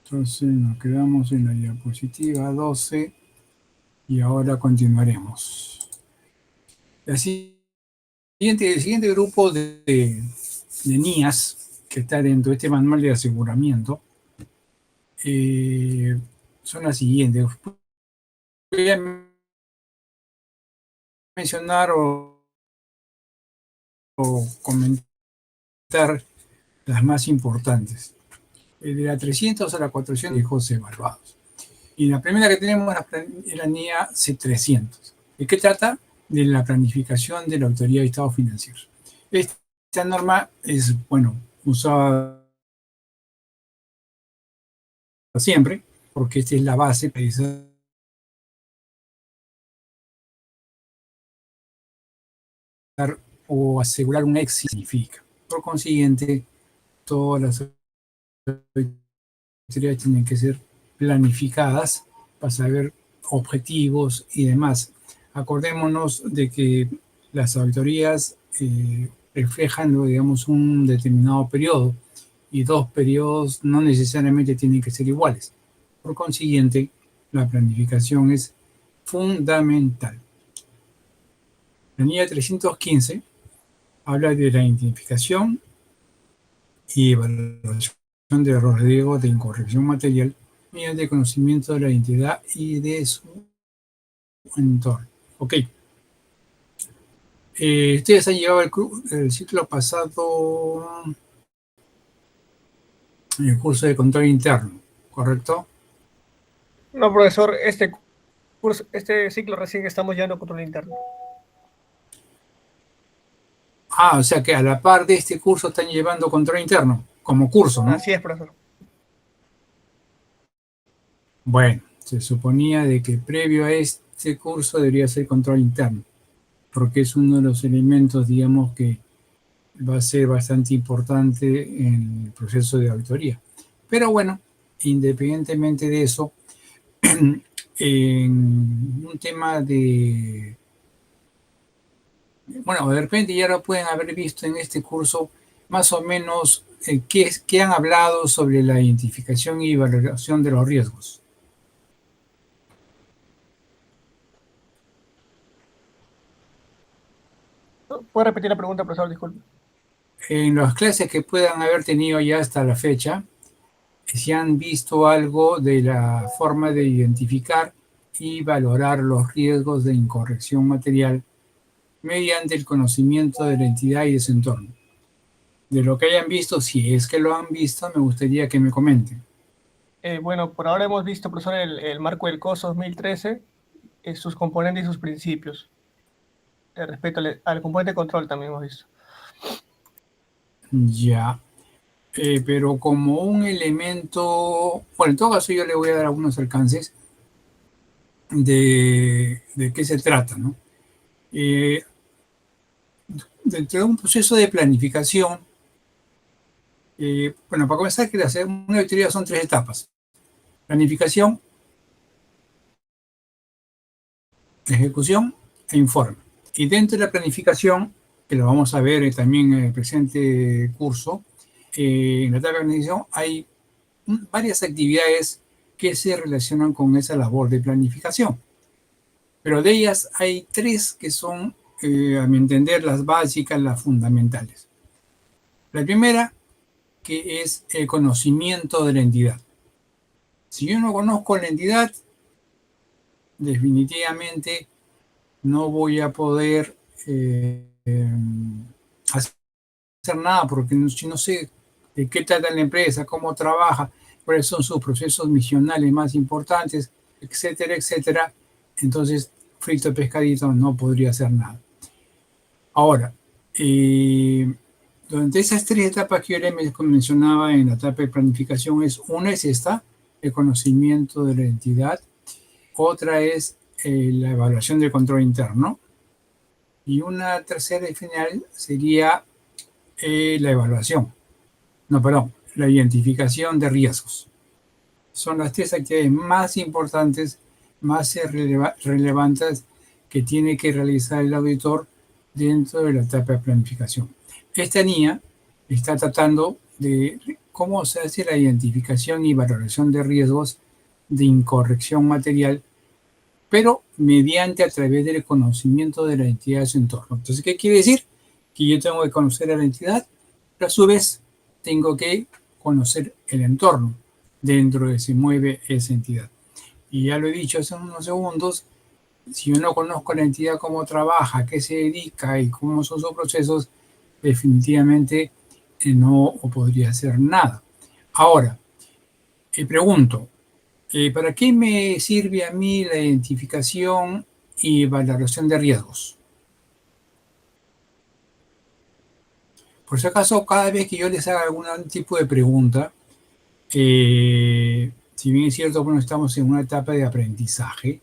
Entonces nos quedamos en la diapositiva 12 y ahora continuaremos. El siguiente grupo de NIAs que está dentro de este manual de aseguramiento son las siguientes. Voy a mencionar o comentar las más importantes. De la 300 a la 400 hijos evaluados. Y la primera que tenemos es la NIA C300. ¿De qué trata? De la planificación de la Autoridad de Estados Financieros. Esta norma es, bueno, usada siempre, porque esta es la base para o asegurar un éxito significa. Por consiguiente, todas las autoridades tienen que ser planificadas para saber objetivos y demás. Acordémonos de que las auditorías reflejan, digamos, un determinado periodo y dos periodos no necesariamente tienen que ser iguales. Por consiguiente, la planificación es fundamental. La NIA 315 habla de la identificación y evaluación de errores de incorrección material mediante conocimiento de la identidad y de su entorno. Ok. Ustedes han llevado el ciclo pasado en el curso de control interno, ¿correcto? No, profesor, este ciclo recién estamos llevando control interno. Ah, o sea que a la par de este curso están llevando control interno, como curso, ¿no? Así es, profesor. Bueno, se suponía de que previo a este curso debería ser control interno, porque es uno de los elementos, digamos, que va a ser bastante importante en el proceso de auditoría. Pero bueno, independientemente de eso, en un tema de... Bueno, de repente ya lo pueden haber visto en este curso, más o menos, ¿qué han hablado sobre la identificación y valoración de los riesgos? ¿Puede repetir la pregunta, profesor? Disculpe. En las clases que puedan haber tenido ya hasta la fecha, si han visto algo de la forma de identificar y valorar los riesgos de incorrección material mediante el conocimiento de la entidad y de su entorno. De lo que hayan visto, si es que lo han visto, me gustaría que me comenten. Bueno, por ahora hemos visto, profesor, el marco del COS 2013, sus componentes y sus principios. Respecto al componente de control también hemos visto. Ya, pero como un elemento, bueno, en todo caso yo le voy a dar algunos alcances de qué se trata, ¿no? Dentro de un proceso de planificación, bueno, para comenzar, que hacer una auditoría son tres etapas: planificación, ejecución e informe. Y dentro de la planificación, que lo vamos a ver también en el presente curso, en la etapa de planificación hay varias actividades que se relacionan con esa labor de planificación. Pero de ellas hay tres que son, a mi entender, las básicas, las fundamentales. La primera, que es el conocimiento de la entidad. Si yo no conozco la entidad, definitivamente no voy a poder hacer nada, porque si no sé de qué trata la empresa, cómo trabaja, cuáles son sus procesos misionales más importantes, etcétera, etcétera, entonces frito pescadito no podría hacer nada. Ahora, durante esas tres etapas que yo les mencionaba en la etapa de planificación, una es esta, el conocimiento de la entidad, otra es la evaluación del control interno, y una tercera y final sería la evaluación, no, perdón, la identificación de riesgos. Son las tres actividades más importantes, más relevantes que tiene que realizar el auditor dentro de la etapa de planificación. Esta NIA está tratando de cómo se hace la identificación y valoración de riesgos de incorrección material, pero mediante a través del conocimiento de la entidad de su entorno. Entonces, ¿qué quiere decir? Que yo tengo que conocer a la entidad, pero a su vez tengo que conocer el entorno dentro de que se mueve esa entidad. Y ya lo he dicho hace unos segundos, si yo no conozco la entidad, cómo trabaja, qué se dedica y cómo son sus procesos, definitivamente no podría hacer nada. Ahora, pregunto, ¿para qué me sirve a mí la identificación y valoración de riesgos? Por si acaso, cada vez que yo les haga algún tipo de pregunta, si bien es cierto, bueno, estamos en una etapa de aprendizaje,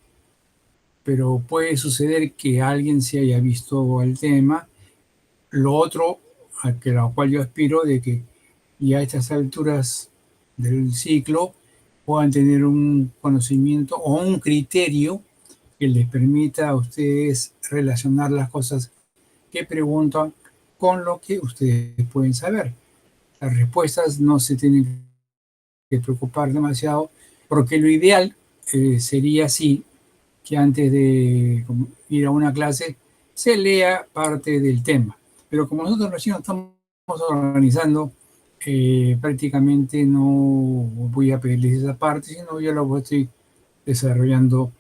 pero puede suceder que alguien se haya visto el tema. Lo otro, a lo cual yo aspiro, de que ya a estas alturas del ciclo puedan tener un conocimiento o un criterio que les permita a ustedes relacionar las cosas que preguntan con lo que ustedes pueden saber. Las respuestas no se tienen que preocupar demasiado, porque lo ideal sería así, que antes de ir a una clase se lea parte del tema. Pero como nosotros recién nos estamos organizando, prácticamente no voy a pedirles esa parte, sino yo lo estoy desarrollando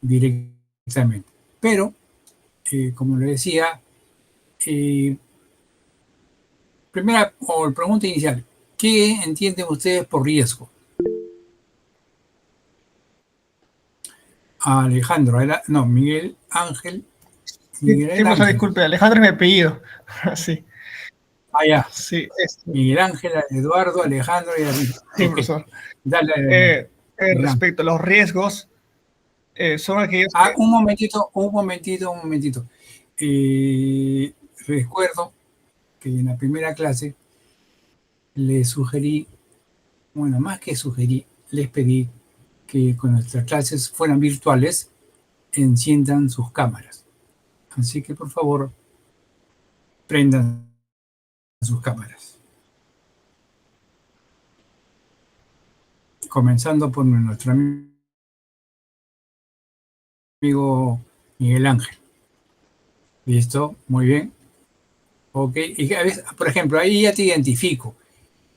directamente. Pero, como le decía, primera o pregunta inicial, ¿qué entienden ustedes por riesgo? Alejandro, no, Miguel Ángel. Sí, profesor, disculpe, Alejandro es mi apellido. Sí. Ya. Sí, Miguel Ángel, Eduardo, Alejandro y sí, okay. Profesor. Dale. Respecto a los riesgos, son aquellos que... Un momentito. Recuerdo que en la primera clase les sugerí, bueno, más que sugerí, les pedí que con nuestras clases fueran virtuales, enciendan sus cámaras. Así que, por favor, prendan sus cámaras. Comenzando por nuestro amigo Miguel Ángel. ¿Listo? Muy bien. Ok. Y a veces, por ejemplo, ahí ya te identifico.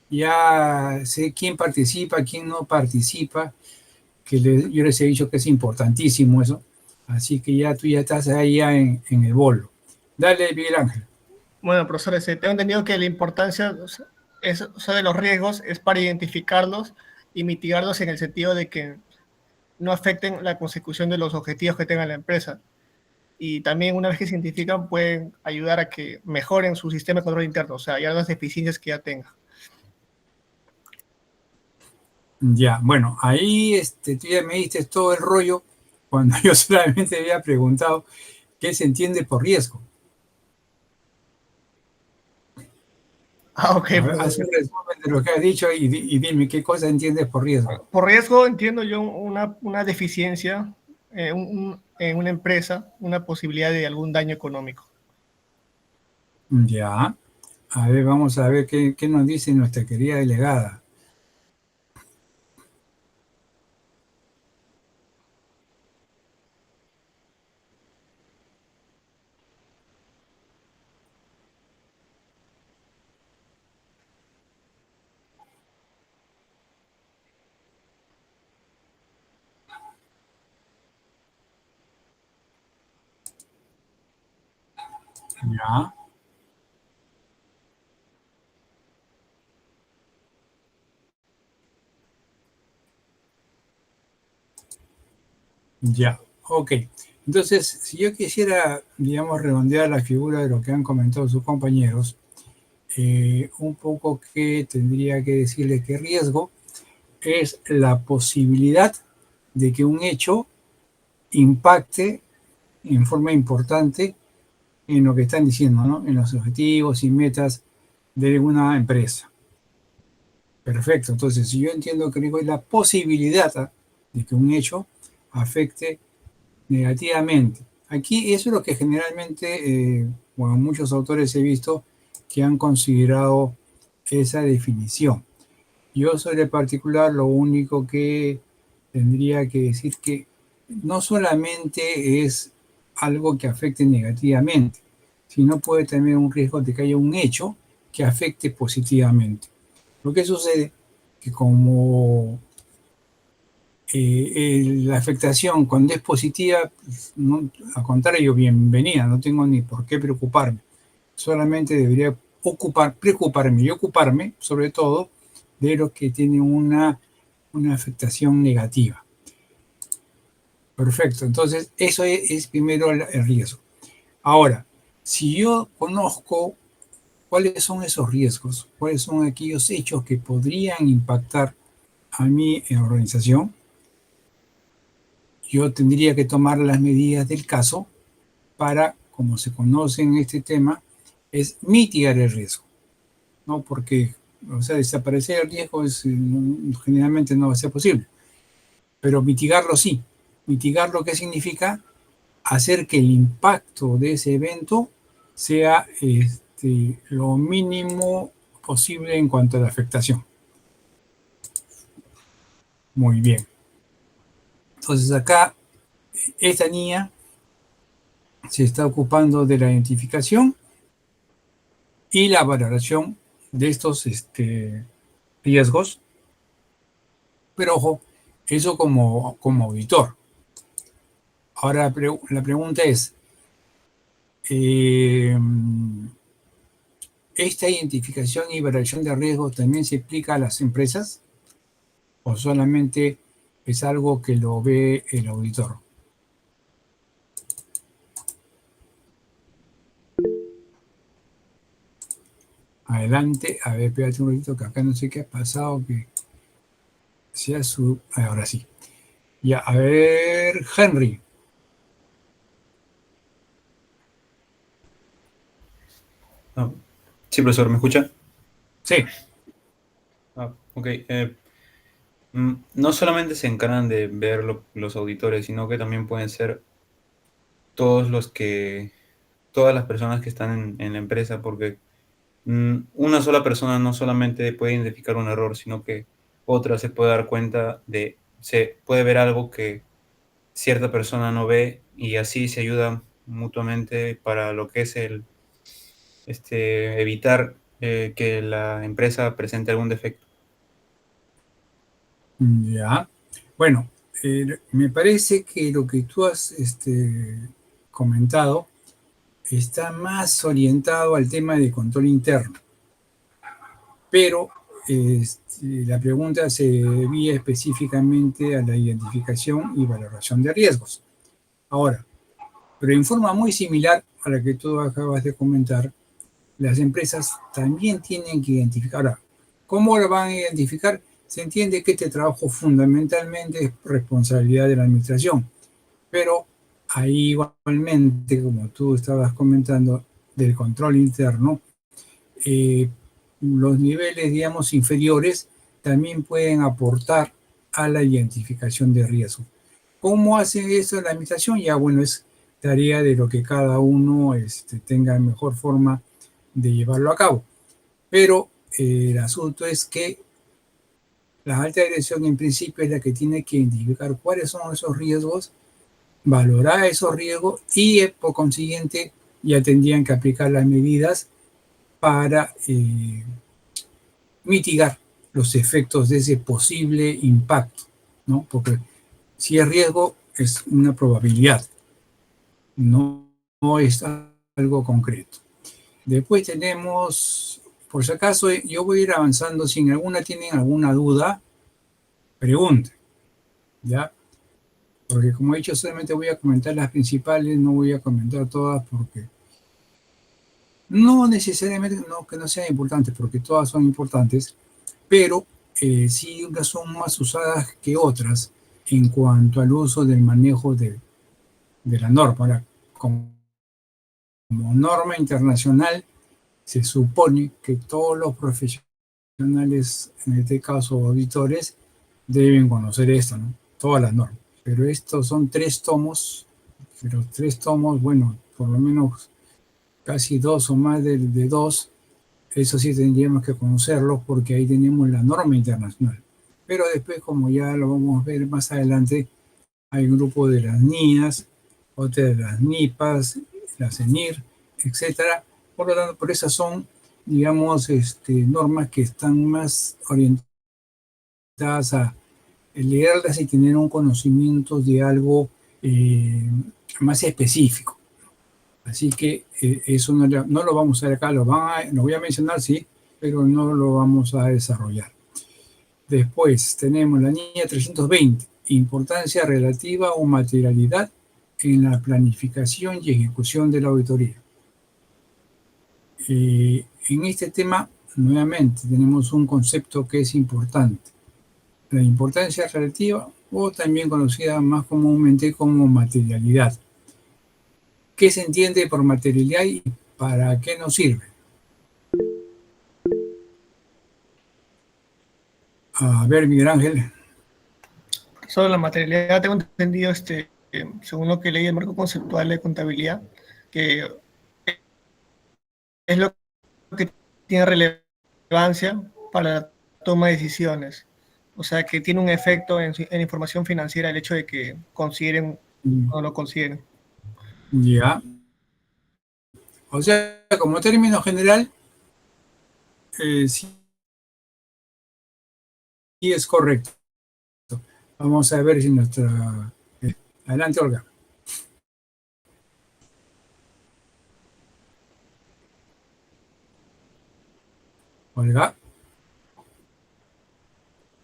Ya sé quién participa, quién no participa, que yo les he dicho que es importantísimo eso. Así que ya tú ya estás ahí ya en el bolo. Dale, Miguel Ángel. Bueno, profesores, tengo entendido que la importancia de los riesgos es para identificarlos y mitigarlos en el sentido de que no afecten la consecución de los objetivos que tenga la empresa. Y también una vez que se identifican pueden ayudar a que mejoren su sistema de control interno, o sea, ya las deficiencias que ya tenga. Ya, bueno, ahí tú ya me diste todo el rollo cuando yo solamente había preguntado qué se entiende por riesgo. Ok. Haz un resumen de lo que has dicho y dime qué cosa entiendes por riesgo. Por riesgo entiendo yo una deficiencia en una empresa, una posibilidad de algún daño económico. Ya, a ver, vamos a ver qué nos dice nuestra querida delegada. Ya. Ya, ok. Entonces, si yo quisiera, digamos, redondear la figura de lo que han comentado sus compañeros, un poco que tendría que decirle que riesgo es la posibilidad de que un hecho impacte en forma importante en lo que están diciendo, ¿no? En los objetivos y metas de una empresa. Perfecto. Entonces, si yo entiendo que riesgo es la posibilidad de que un hecho afecte negativamente. Aquí eso es lo que generalmente, bueno, muchos autores he visto que han considerado esa definición. Yo sobre el particular lo único que tendría que decir que no solamente es algo que afecte negativamente, sino puede tener un riesgo de que haya un hecho que afecte positivamente. Lo que sucede que como la afectación cuando es positiva, pues, no, al contrario, bienvenida, no tengo ni por qué preocuparme. Solamente debería preocuparme y ocuparme, sobre todo, de los que tienen una afectación negativa. Perfecto, entonces eso es primero el riesgo. Ahora, si yo conozco cuáles son esos riesgos, cuáles son aquellos hechos que podrían impactar a mi organización, yo tendría que tomar las medidas del caso para, como se conoce en este tema, es mitigar el riesgo, ¿no? Porque, o sea, desaparecer el riesgo generalmente no va a ser posible, pero mitigarlo sí. Mitigarlo, ¿qué significa? Hacer que el impacto de ese evento sea lo mínimo posible en cuanto a la afectación. Muy bien. Entonces acá, esta niña se está ocupando de la identificación y la valoración de estos riesgos, pero ojo, eso como auditor. Ahora la pregunta es, ¿esta identificación y valoración de riesgos también se aplica a las empresas o solamente es algo que lo ve el auditor? Adelante, a ver, espérate un ratito que acá no sé qué ha pasado, que sea ahora sí. Ya, a ver, Henry. Ah, sí, profesor, ¿me escucha? Sí. Ok. No solamente se encargan de ver los auditores, sino que también pueden ser todas las personas que están en la empresa, porque una sola persona no solamente puede identificar un error, sino que otra se puede dar cuenta se puede ver algo que cierta persona no ve y así se ayuda mutuamente para lo que es evitar que la empresa presente algún defecto. Ya. Bueno, me parece que lo que tú has comentado está más orientado al tema de control interno, pero la pregunta se debía específicamente a la identificación y valoración de riesgos. Ahora, pero en forma muy similar a la que tú acabas de comentar, las empresas también tienen que identificar. Ahora, ¿cómo lo van a identificar? Se entiende que este trabajo fundamentalmente es responsabilidad de la administración, pero ahí igualmente, como tú estabas comentando, del control interno, los niveles, digamos, inferiores también pueden aportar a la identificación de riesgo. ¿Cómo hace eso la administración? Ya, bueno, es tarea de lo que cada uno tenga mejor forma de llevarlo a cabo. Pero el asunto es que la alta dirección en principio es la que tiene que identificar cuáles son esos riesgos, valorar esos riesgos y por consiguiente ya tendrían que aplicar las medidas para mitigar los efectos de ese posible impacto, ¿no? Porque si es riesgo, es una probabilidad, no es algo concreto. Después tenemos, por si acaso, yo voy a ir avanzando. Si en alguna tienen alguna duda, pregunten, ¿ya? Porque como he dicho, solamente voy a comentar las principales, no voy a comentar todas porque no necesariamente no, que no sean importantes, porque todas son importantes, pero sí unas son más usadas que otras en cuanto al uso del manejo de la norma. Ahora, como norma internacional, se supone que todos los profesionales, en este caso auditores, deben conocer esto, ¿no? Todas las normas. Pero estos son 3 tomos, pero 3 tomos, bueno, por lo menos casi 2 o más de 2, Eso sí tendríamos que conocerlo porque ahí tenemos la norma internacional. Pero después, como ya lo vamos a ver más adelante, hay un grupo de las NIAS, otra de las NIPAS, la CENIR, etcétera. Por lo tanto, por esas son, digamos, normas que están más orientadas a leerlas y tener un conocimiento de algo más específico. Así que eso no lo vamos a ver acá, lo voy a mencionar, sí, pero no lo vamos a desarrollar. Después tenemos la NIA 320, importancia relativa o materialidad en la planificación y ejecución de la auditoría. En este tema, nuevamente, tenemos un concepto que es importante. La importancia relativa, o también conocida más comúnmente como materialidad. ¿Qué se entiende por materialidad y para qué nos sirve? A ver, Miguel Ángel. Sobre la materialidad, tengo entendido, según lo que leí el marco conceptual de contabilidad, que es lo que tiene relevancia para la toma de decisiones. O sea, que tiene un efecto en información financiera el hecho de que consideren o no consideren. Ya. O sea, como término general, sí es correcto. Vamos a ver si nuestra... adelante, Olga. Olga.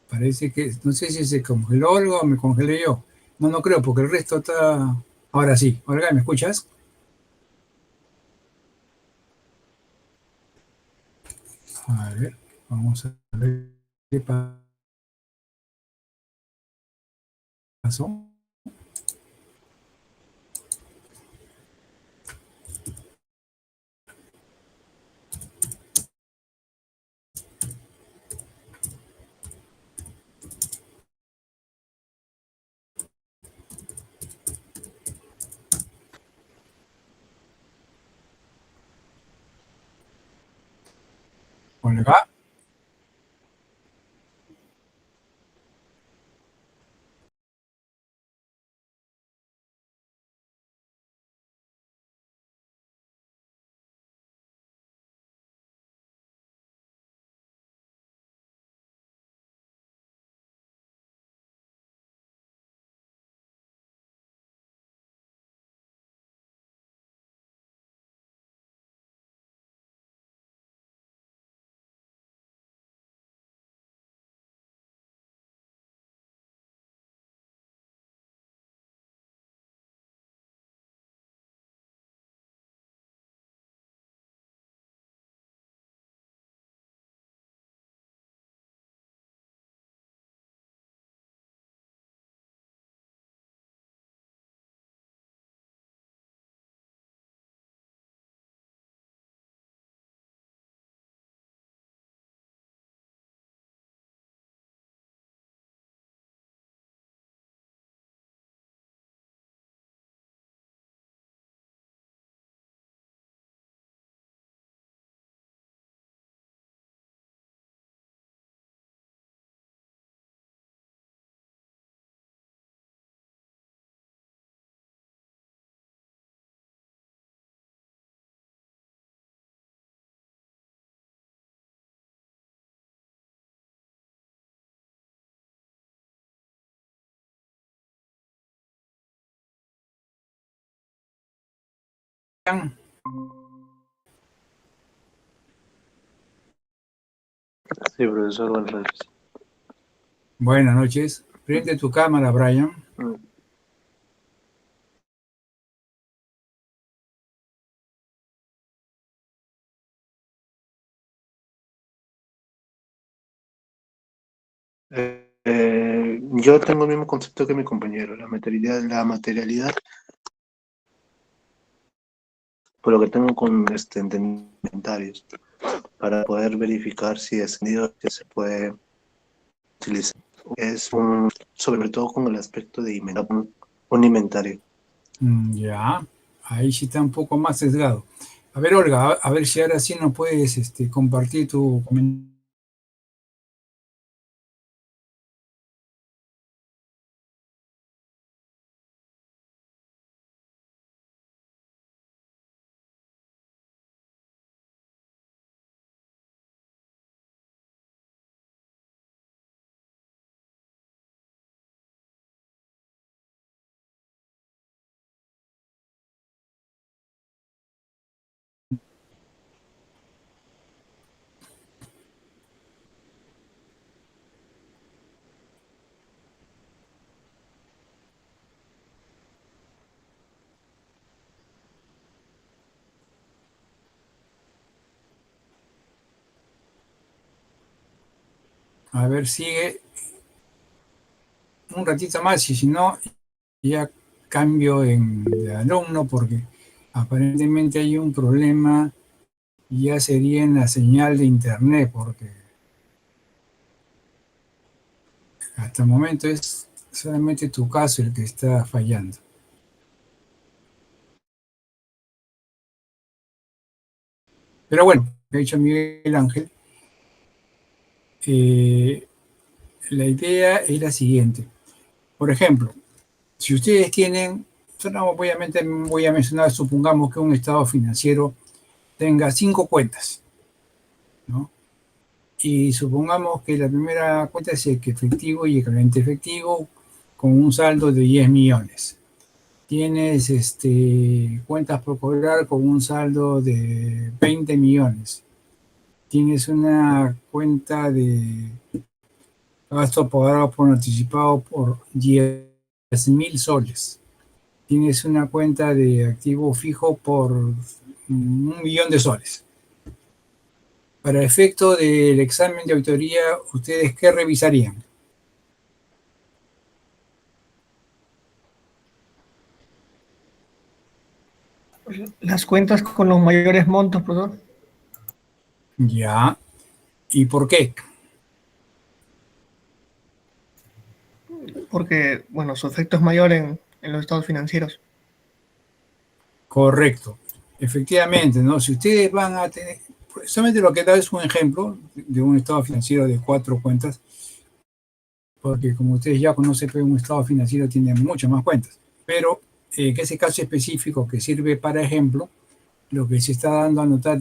Parece que, no sé si se congeló Olga o me congelé yo. No, no creo, porque el resto está... Ahora sí. Olga, ¿me escuchas? A ver, vamos a ver qué pasó. Olga. Sí, profesor, buenas noches. Buenas noches. Prende tu cámara, Brian. Yo tengo el mismo concepto que mi compañero, la materialidad, por lo que tengo con inventarios, para poder verificar si es que se puede utilizar. Sobre todo con el aspecto de un inventario. Ya, ahí sí está un poco más sesgado. A ver, Olga, a ver si ahora sí nos puedes compartir tu comentario. A ver, sigue un ratito más y si no, ya cambio de alumno porque aparentemente hay un problema y ya sería en la señal de internet porque hasta el momento es solamente tu caso el que está fallando. Pero bueno, ha dicho Miguel Ángel, eh, la idea es la siguiente. Por ejemplo, si ustedes tienen, obviamente voy a mencionar, supongamos que un estado financiero tenga 5 cuentas, ¿no? Y supongamos que la primera cuenta es el efectivo y el cliente efectivo con un saldo de 10 millones. Tienes cuentas por cobrar con un saldo de 20 millones. Tienes una cuenta de gasto pagado por anticipado por 10.000 soles. Tienes una cuenta de activo fijo por 1 millón de soles. Para efecto del examen de auditoría, ¿ustedes qué revisarían? Las cuentas con los mayores montos, profesor, Ya. ¿Y por qué? porque, bueno, su efecto es mayor en los estados financieros. Correcto. Efectivamente, ¿no? Si ustedes van a tener, solamente lo que da es un ejemplo de un estado financiero de 4 cuentas, porque como ustedes ya conocen, pues, un estado financiero tiene muchas más cuentas. Pero en ese caso específico que sirve para ejemplo, lo que se está dando a notar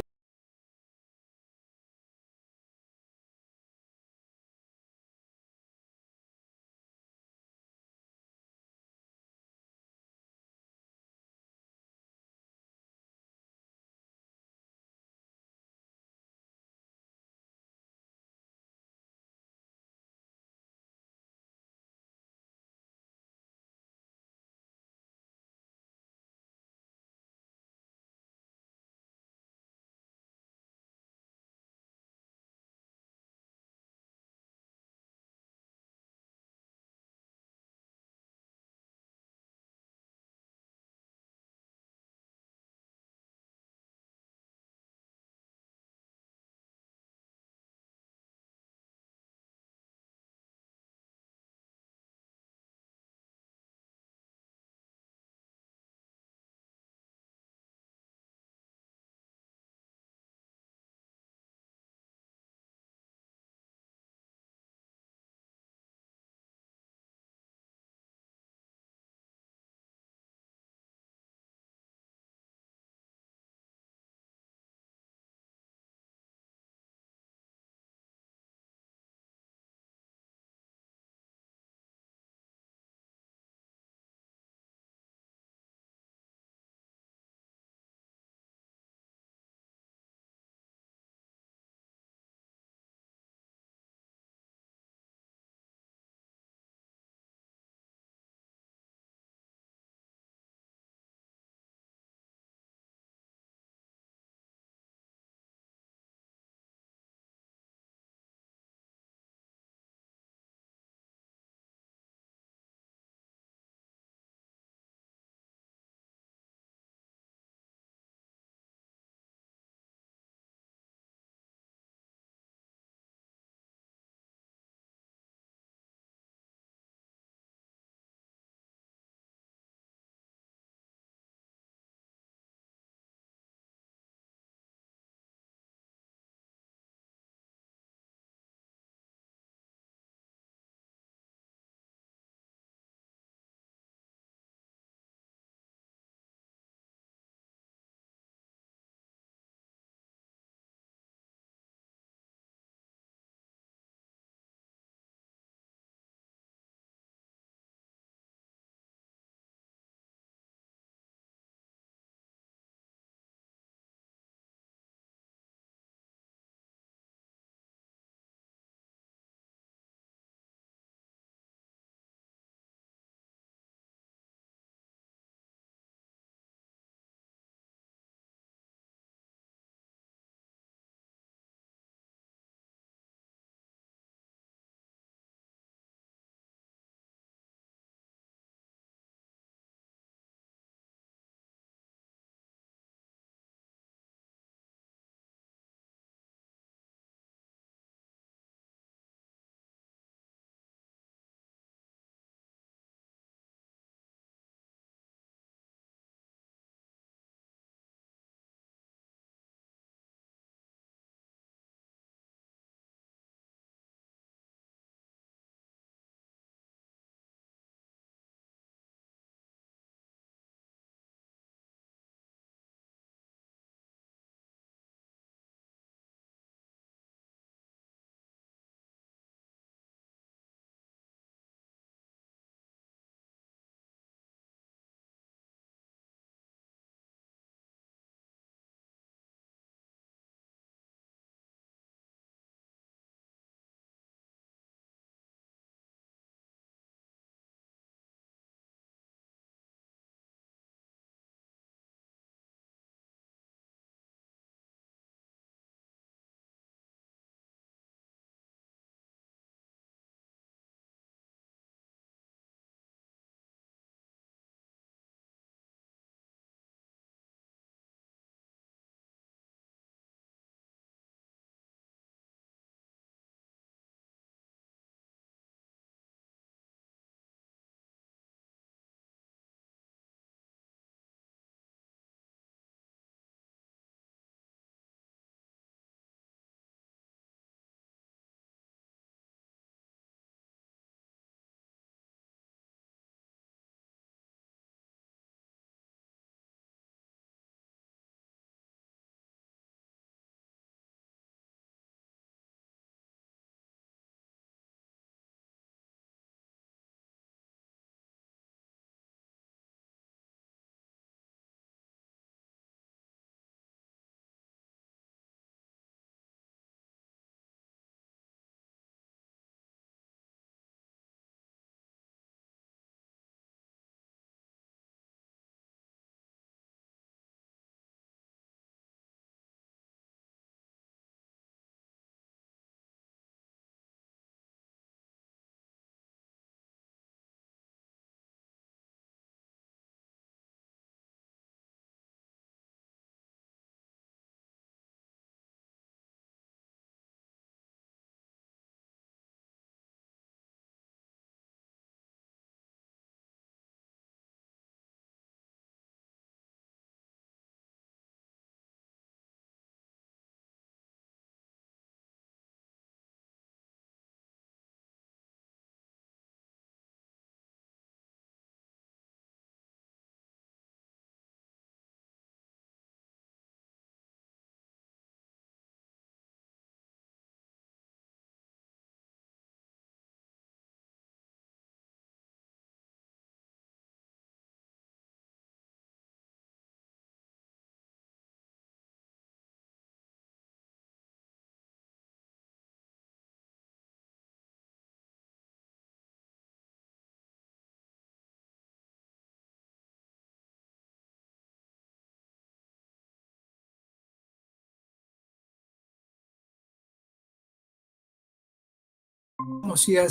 ¿Cómo se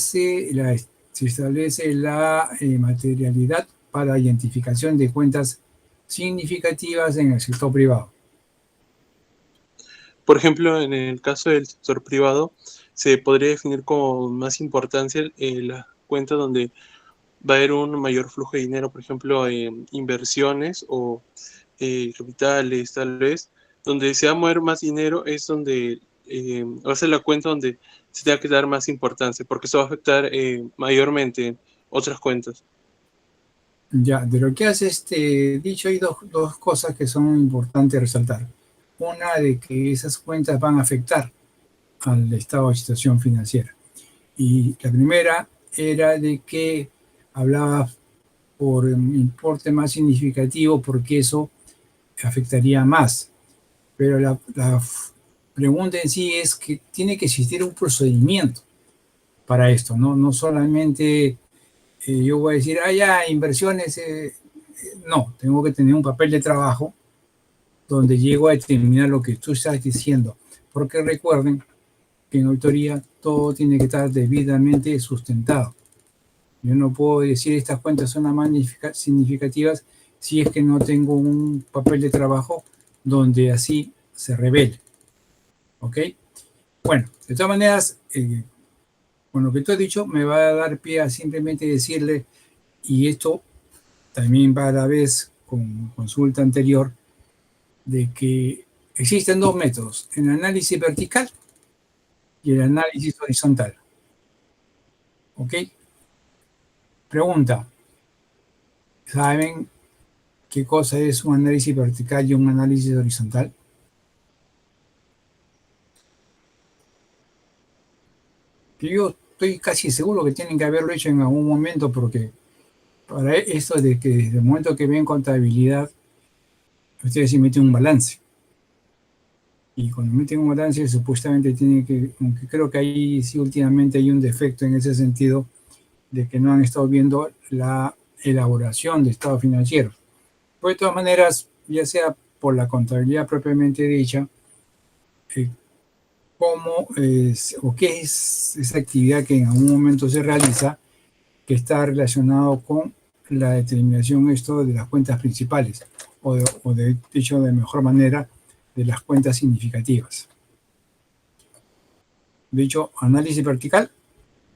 establece la materialidad para identificación de cuentas significativas en el sector privado? Por ejemplo, en el caso del sector privado, se podría definir como más importancia la cuenta donde va a haber un mayor flujo de dinero, por ejemplo, inversiones o capitales, tal vez, donde se va a mover más dinero es donde va a ser la cuenta donde se tenga que dar más importancia, porque eso va a afectar mayormente otras cuentas. Ya, de lo que has dicho hay dos cosas que son importantes resaltar. Una, de que esas cuentas van a afectar al estado de situación financiera. Y la primera era de que hablaba por un importe más significativo porque eso afectaría más. Pero la pregunta en sí es que tiene que existir un procedimiento para esto, ¿no? No solamente yo voy a decir, ya, inversiones, no, tengo que tener un papel de trabajo donde llego a determinar lo que tú estás diciendo. Porque recuerden que en auditoría todo tiene que estar debidamente sustentado. Yo no puedo decir estas cuentas son las más significativas si es que no tengo un papel de trabajo donde así se revele. ¿Ok? Bueno, de todas maneras, con lo que tú has dicho, me va a dar pie a simplemente decirle, y esto también va a la vez con consulta anterior, de que existen dos métodos, el análisis vertical y el análisis horizontal. ¿Ok? Pregunta, ¿saben qué cosa es un análisis vertical y un análisis horizontal? Que yo estoy casi seguro que tienen que haberlo hecho en algún momento, porque para esto de que desde el momento que ven contabilidad, ustedes se meten un balance. Y cuando meten un balance, supuestamente tienen que, aunque creo que ahí sí últimamente hay un defecto en ese sentido, de que no han estado viendo la elaboración de estados financieros. Pues de todas maneras, ya sea por la contabilidad propiamente dicha, cómo es o qué es esa actividad que en algún momento se realiza que está relacionado con la determinación esto de las cuentas principales o de dicho de mejor manera de las cuentas significativas. De hecho, análisis vertical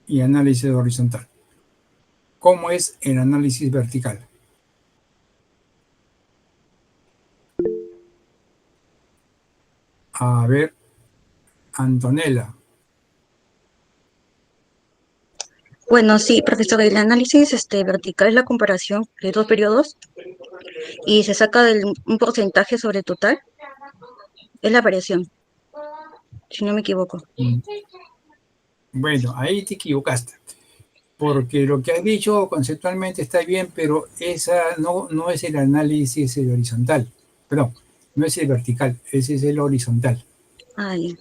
y análisis horizontal. ¿Cómo es el análisis vertical? A ver, Antonella. Bueno, sí, profesor, el análisis vertical es la comparación de dos periodos y se saca un porcentaje sobre el total. Es la variación, si no me equivoco. Bueno, ahí te equivocaste, porque lo que has dicho conceptualmente está bien, pero esa no es el análisis horizontal. Perdón, no es el vertical, ese es el horizontal. Ah, ya.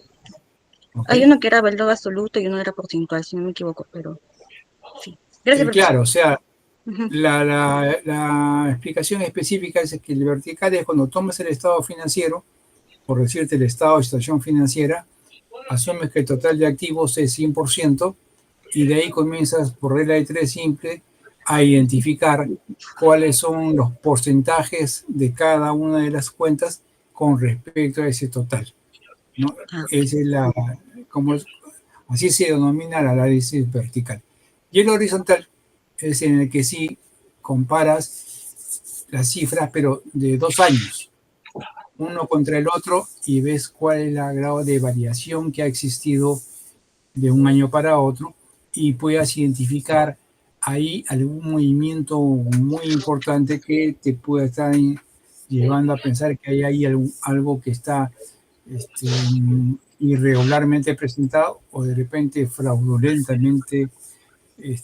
¿Okay? Hay uno que era valor absoluto y uno era porcentual, si no me equivoco, pero sí. Gracias, profesor. Claro, o sea, Ujú. la explicación específica es que el vertical es cuando tomas el estado financiero, por decirte el estado de situación financiera, asumes que el total de activos es 100% y de ahí comienzas por regla de tres simple a identificar cuáles son los porcentajes de cada una de las cuentas con respecto a ese total, ¿no? Ah, Esa es así se denomina el análisis vertical. Y el horizontal es en el que sí comparas las cifras, pero de 2 años, uno contra el otro, y ves cuál es el grado de variación que ha existido de un año para otro, y puedas identificar ahí algún movimiento muy importante que te pueda estar llevando a pensar que hay ahí algo que está irregularmente presentado o de repente fraudulentamente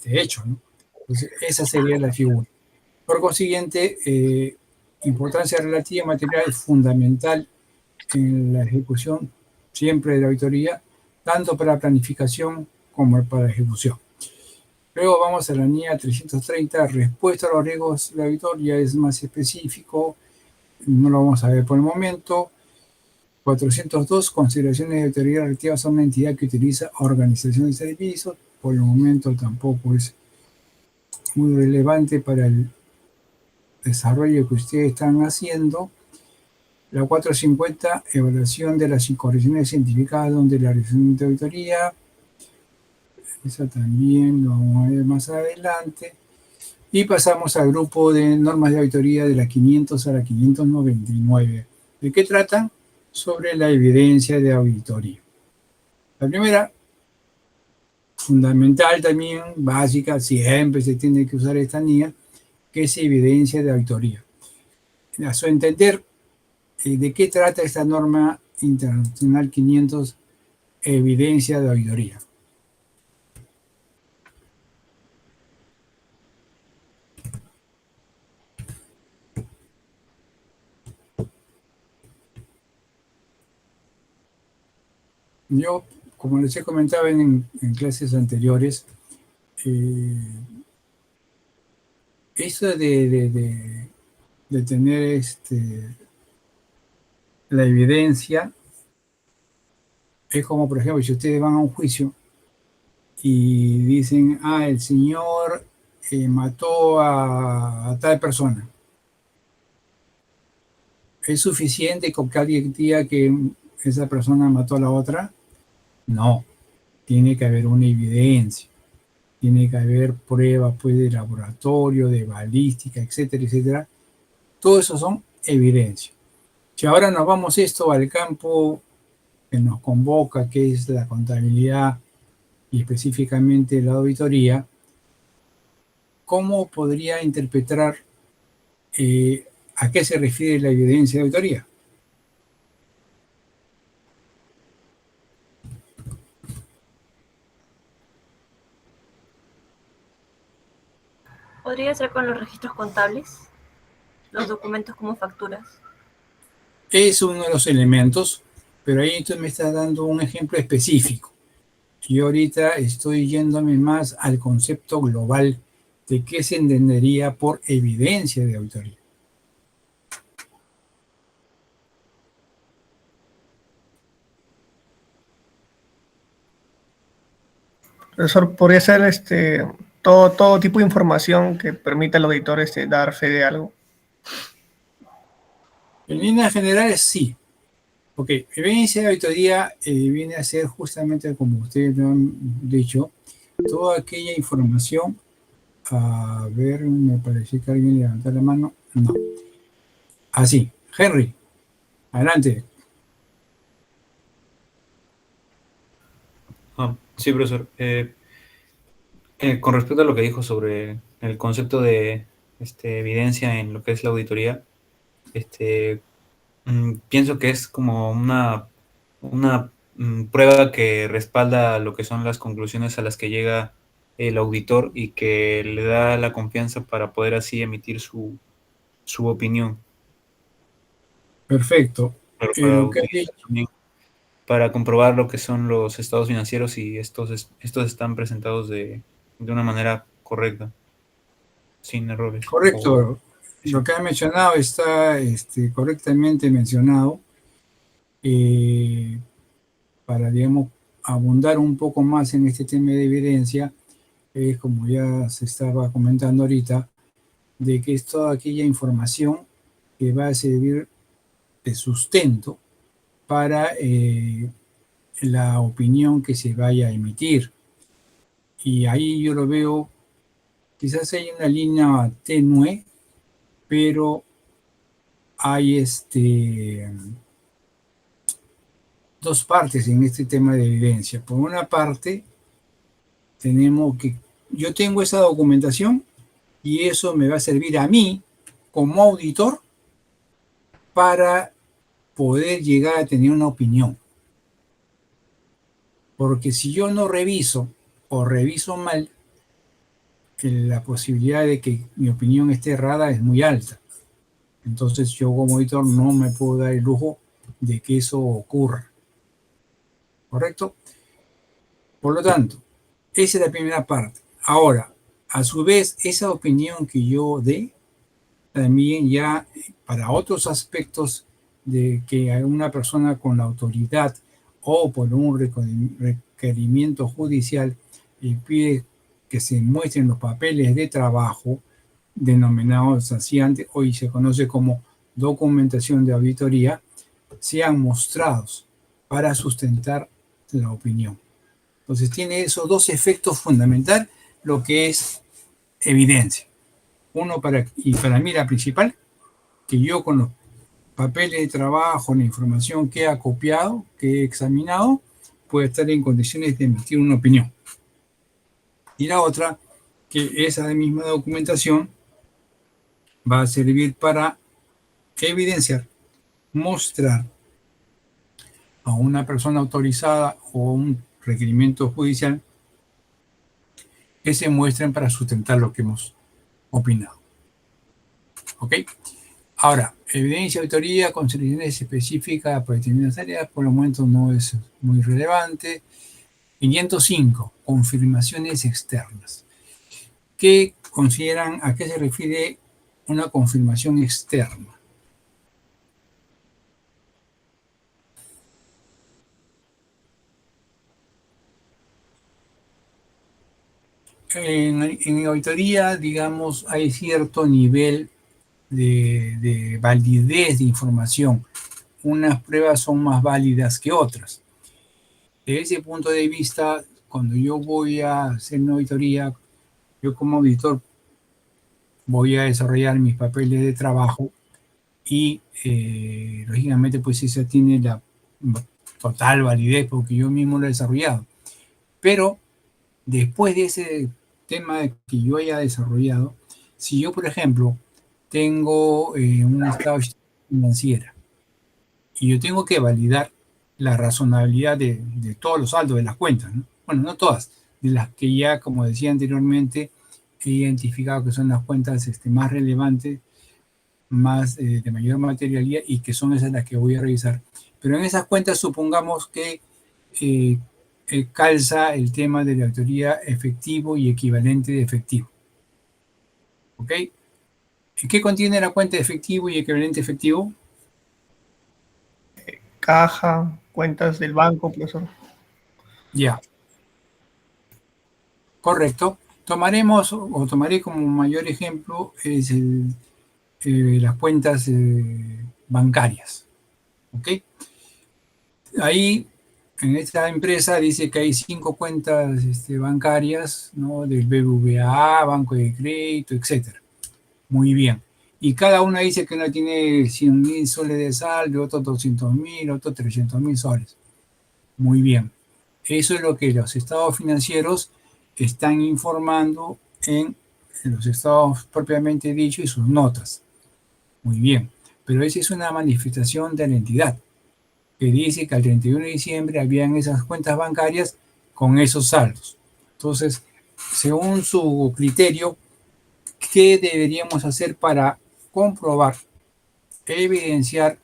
hecho, ¿no? Entonces, esa sería la figura. Por consiguiente, importancia relativa material es fundamental en la ejecución siempre de la auditoría, tanto para planificación como para ejecución. Luego vamos a la línea 330, respuesta a los riesgos de la auditoría, es más específico, no lo vamos a ver por el momento. 402, consideraciones de auditoría relativas a una entidad que utiliza organización de servicios. por el momento tampoco es muy relevante para el desarrollo que ustedes están haciendo. La 450, evaluación de las incorrecciones científicas donde la realización de auditoría. Esa también lo vamos a ver más adelante. Y pasamos al grupo de normas de auditoría de la 500 a la 599. ¿De qué tratan? Sobre la evidencia de auditoría. La primera, fundamental también, básica, siempre se tiene que usar esta NIA, que es evidencia de auditoría. A su entender, ¿de qué trata esta norma internacional 500, evidencia de auditoría? Yo, como les he comentado en clases anteriores, eso de tener la evidencia es como, por ejemplo, si ustedes van a un juicio y dicen, el señor mató a tal persona. ¿Es suficiente con que alguien diga que esa persona mató a la otra? No, tiene que haber una evidencia, tiene que haber pruebas pues, de laboratorio, de balística, etcétera, etcétera. Todo eso son evidencias. Si ahora nos vamos esto al campo que nos convoca, que es la contabilidad y específicamente la auditoría, ¿cómo podría interpretar a qué se refiere la evidencia de auditoría? ¿Podría ser con los registros contables? Los documentos como facturas. Es uno de los elementos, pero ahí tú me estás dando un ejemplo específico. Yo ahorita estoy yéndome más al concepto global de qué se entendería por evidencia de auditoría. Profesor, podría ser todo tipo de información que permita al auditor dar fe de algo. En líneas generales, sí. Ok, evidencia de auditoría viene a ser justamente, como ustedes lo han dicho, toda aquella información. A ver, me pareció que alguien levantó la mano. No. Así. Henry, adelante. Sí, profesor. Con respecto a lo que dijo sobre el concepto de evidencia en lo que es la auditoría, pienso que es como una prueba que respalda lo que son las conclusiones a las que llega el auditor y que le da la confianza para poder así emitir su opinión. Perfecto. También para comprobar lo que son los estados financieros y estos están presentados de una manera correcta, sin errores. Correcto. Lo que ha mencionado está correctamente mencionado. Para, digamos, abundar un poco más en este tema de evidencia, como ya se estaba comentando ahorita, de que es toda aquella información que va a servir de sustento para la opinión que se vaya a emitir. Y ahí yo lo veo, quizás hay una línea tenue, pero hay dos partes en este tema de evidencia. Por una parte, tenemos que, yo tengo esa documentación y eso me va a servir a mí como auditor para poder llegar a tener una opinión. Porque si yo no reviso o reviso mal, la posibilidad de que mi opinión esté errada es muy alta. Entonces yo como auditor no me puedo dar el lujo de que eso ocurra. ¿Correcto? Por lo tanto, esa es la primera parte. Ahora, a su vez, esa opinión que yo dé, también ya para otros aspectos de que una persona con la autoridad o por un requerimiento judicial y pide que se muestren los papeles de trabajo, denominados así antes, hoy se conoce como documentación de auditoría, sean mostrados para sustentar la opinión. Entonces tiene esos dos efectos fundamentales, lo que es evidencia. Uno, y para mí la principal, que yo con los papeles de trabajo, la información que he acopiado, que he examinado, pueda estar en condiciones de emitir una opinión. Y la otra, que esa misma documentación va a servir para evidenciar, mostrar a una persona autorizada o un requerimiento judicial que se muestren para sustentar lo que hemos opinado. ¿Ok? Ahora, evidencia, autoría, consideraciones específicas para determinadas áreas, por el momento no es muy relevante. 505, confirmaciones externas. ¿Qué consideran, a qué se refiere una confirmación externa? En auditoría, digamos, hay cierto nivel de validez de información. Unas pruebas son más válidas que otras. Desde ese punto de vista, cuando yo voy a hacer una auditoría, yo como auditor voy a desarrollar mis papeles de trabajo y, lógicamente, pues esa tiene la total validez porque yo mismo lo he desarrollado. Pero después de ese tema que yo haya desarrollado, si yo, por ejemplo, tengo un estado financiero y yo tengo que validar la razonabilidad de todos los saldos de las cuentas, ¿no? Bueno, no todas, de las que ya, como decía anteriormente, he identificado que son las cuentas más relevantes, más de mayor materialidad y que son esas las que voy a revisar. Pero en esas cuentas supongamos que calza el tema de la auditoría efectivo y equivalente de efectivo. ¿Ok? ¿Qué contiene la cuenta de efectivo y equivalente efectivo? Caja, cuentas del banco, profesor. Ya. Correcto. Tomaré como mayor ejemplo es las cuentas bancarias. ¿Ok? Ahí, en esta empresa dice que hay 5 cuentas bancarias, ¿no? Del BBVA, Banco de Crédito, etc. Muy bien. Y cada una dice que una tiene 100.000 soles de saldo, otro 200.000, otro 300.000 soles. Muy bien. Eso es lo que los estados financieros están informando en los estados propiamente dichos y sus notas. Muy bien. Pero esa es una manifestación de la entidad que dice que al 31 de diciembre habían esas cuentas bancarias con esos saldos. Entonces, según su criterio, ¿qué deberíamos hacer para comprobar, evidenciar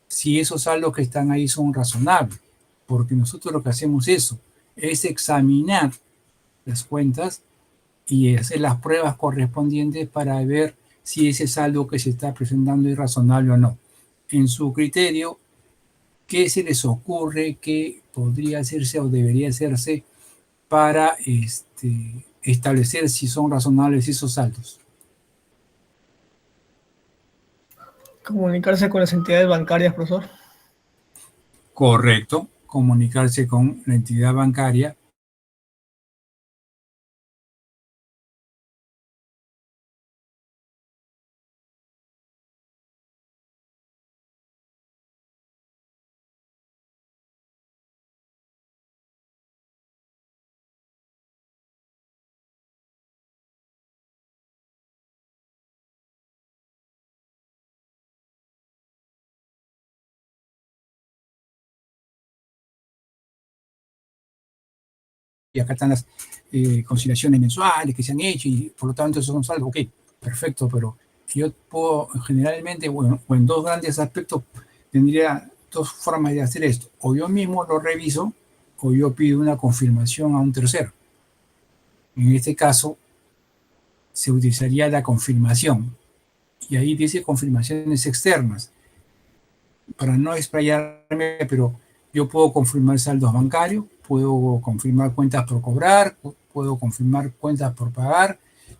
si esos saldos que están ahí son razonables? Porque nosotros lo que hacemos es examinar las cuentas y hacer las pruebas correspondientes para ver si ese saldo que se está presentando es razonable o no. En su criterio, ¿qué se les ocurre que podría hacerse o debería hacerse para establecer si son razonables esos saldos? Comunicarse con las entidades bancarias, profesor. Correcto, comunicarse con la entidad bancaria. Y acá están las conciliaciones mensuales que se han hecho y por lo tanto esos son saldos. Ok, perfecto, pero yo puedo generalmente, bueno, o en dos grandes aspectos, tendría dos formas de hacer esto. O yo mismo lo reviso o yo pido una confirmación a un tercero. En este caso, se utilizaría la confirmación. Y ahí dice confirmaciones externas. Para no explayarme, pero yo puedo confirmar saldos bancarios, puedo confirmar cuentas por cobrar, puedo confirmar cuentas por pagar,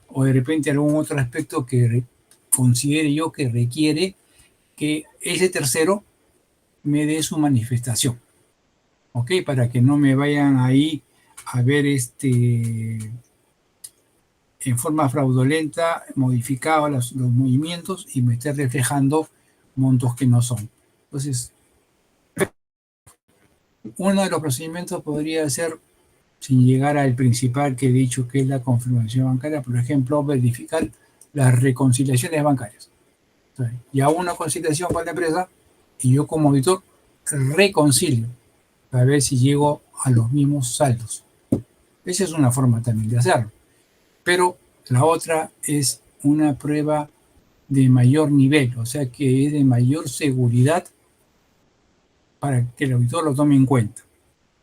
o de repente algún otro aspecto que considere yo que requiere que ese tercero me dé su manifestación, ¿ok? Para que no me vayan ahí a ver en forma fraudulenta modificado los movimientos y me esté reflejando montos que no son. Entonces, uno de los procedimientos podría ser, sin llegar al principal que he dicho, que es la confirmación bancaria, por ejemplo, verificar las reconciliaciones bancarias. Entonces, ya una conciliación con la empresa y yo como auditor reconcilio para ver si llego a los mismos saldos. Esa es una forma también de hacerlo. Pero la otra es una prueba de mayor nivel, o sea que es de mayor seguridad para que el auditor lo tome en cuenta.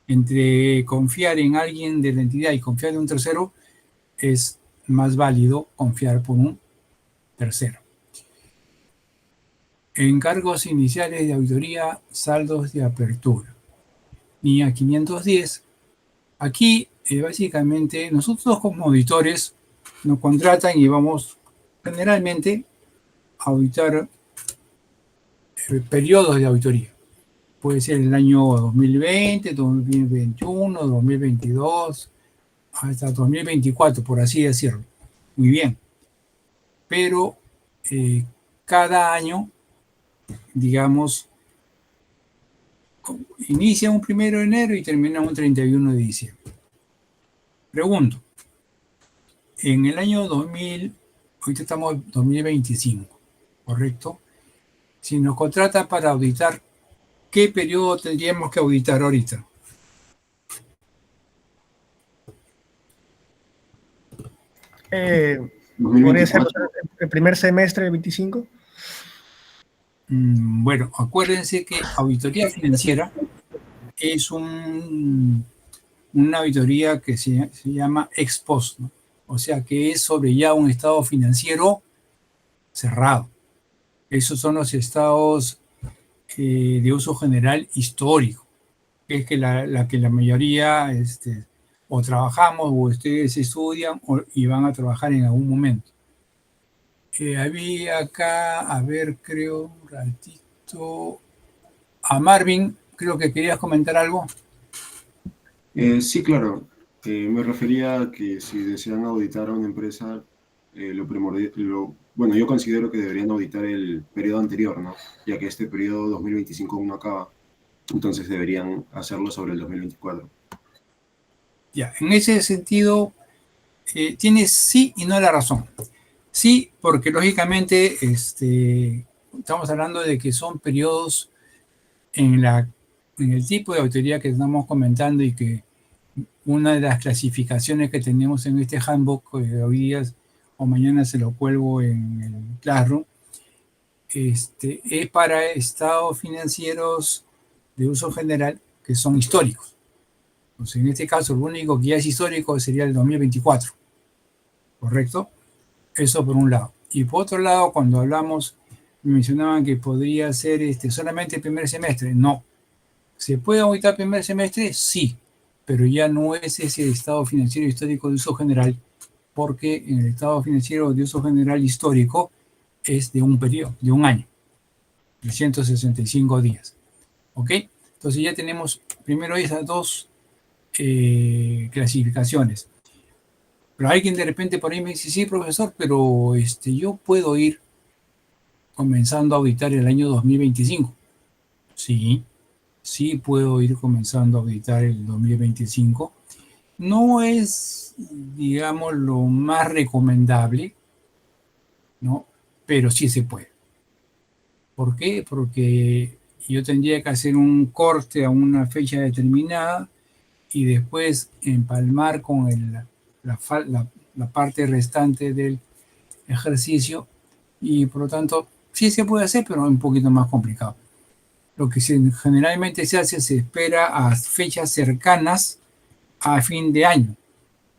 Entre confiar en alguien de la entidad y confiar en un tercero, es más válido confiar por un tercero. Encargos iniciales de auditoría, saldos de apertura. NIA 510. Aquí, básicamente, nosotros como auditores nos contratan y vamos generalmente a auditar periodos de auditoría. Puede ser el año 2020, 2021, 2022, hasta 2024, por así decirlo. Muy bien. Pero cada año, digamos, inicia un 1 de enero y termina un 31 de diciembre. Pregunto, en el año 2000, ahorita estamos en 2025, ¿correcto? Si nos contrata para auditar, ¿qué periodo tendríamos que auditar ahorita? ¿Podría ser el primer semestre del 25? Bueno, acuérdense que auditoría financiera es una auditoría que se llama ex post, ¿no? O sea que es sobre ya un estado financiero cerrado. Esos son los estados de uso general histórico, que es que la que la mayoría o trabajamos o ustedes estudian y van a trabajar en algún momento. Había acá, a ver, creo, un ratito, a Marvin, creo que querías comentar algo. Sí, claro. Me refería a que si desean auditar a una empresa, bueno, yo considero que deberían auditar el periodo anterior, ¿no? Ya que este periodo 2025 aún no acaba. Entonces deberían hacerlo sobre el 2024. Ya, en ese sentido, tienes sí y no la razón. Sí, porque lógicamente estamos hablando de que son periodos en el tipo de auditoría que estamos comentando y que una de las clasificaciones que tenemos en este handbook hoy día o mañana se lo cuelgo en el Classroom, es para estados financieros de uso general que son históricos. Entonces, en este caso, lo único que ya es histórico sería el 2024, ¿correcto? Eso por un lado. Y por otro lado, cuando hablamos, mencionaban que podría ser solamente el primer semestre. No. ¿Se puede auditar primer semestre? Sí, pero ya no es ese estado financiero histórico de uso general, porque en el estado financiero de uso general histórico es de un periodo, de un año, 365 días. ¿Ok? Entonces ya tenemos primero esas dos clasificaciones. Pero alguien de repente por ahí me dice, sí, profesor, pero yo puedo ir comenzando a auditar el año 2025. Sí, sí puedo ir comenzando a auditar el 2025. No es, digamos, lo más recomendable, ¿no? Pero sí se puede. ¿Por qué? Porque yo tendría que hacer un corte a una fecha determinada y después empalmar con la parte restante del ejercicio y por lo tanto sí se puede hacer, pero es un poquito más complicado. Lo que generalmente se hace, se espera a fechas cercanas a fin de año.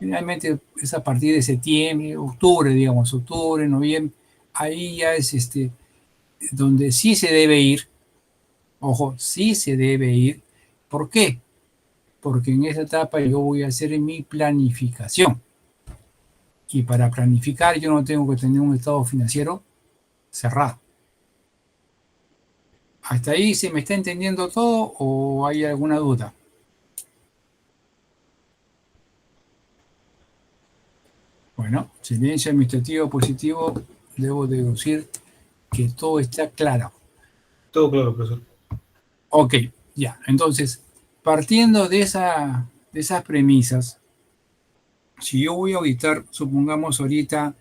Generalmente es a partir de septiembre, octubre, digamos, octubre, noviembre. Ahí ya es donde sí se debe ir. Ojo, sí se debe ir. ¿Por qué? porque en esa etapa yo voy a hacer mi planificación. Y para planificar yo no tengo que tener un estado financiero cerrado. ¿Hasta ahí se me está entendiendo todo o hay alguna duda? Bueno, silencio administrativo positivo, debo deducir que todo está claro. Todo claro, profesor. Ok, ya. Entonces, partiendo de esas premisas, si yo voy a auditar, supongamos ahorita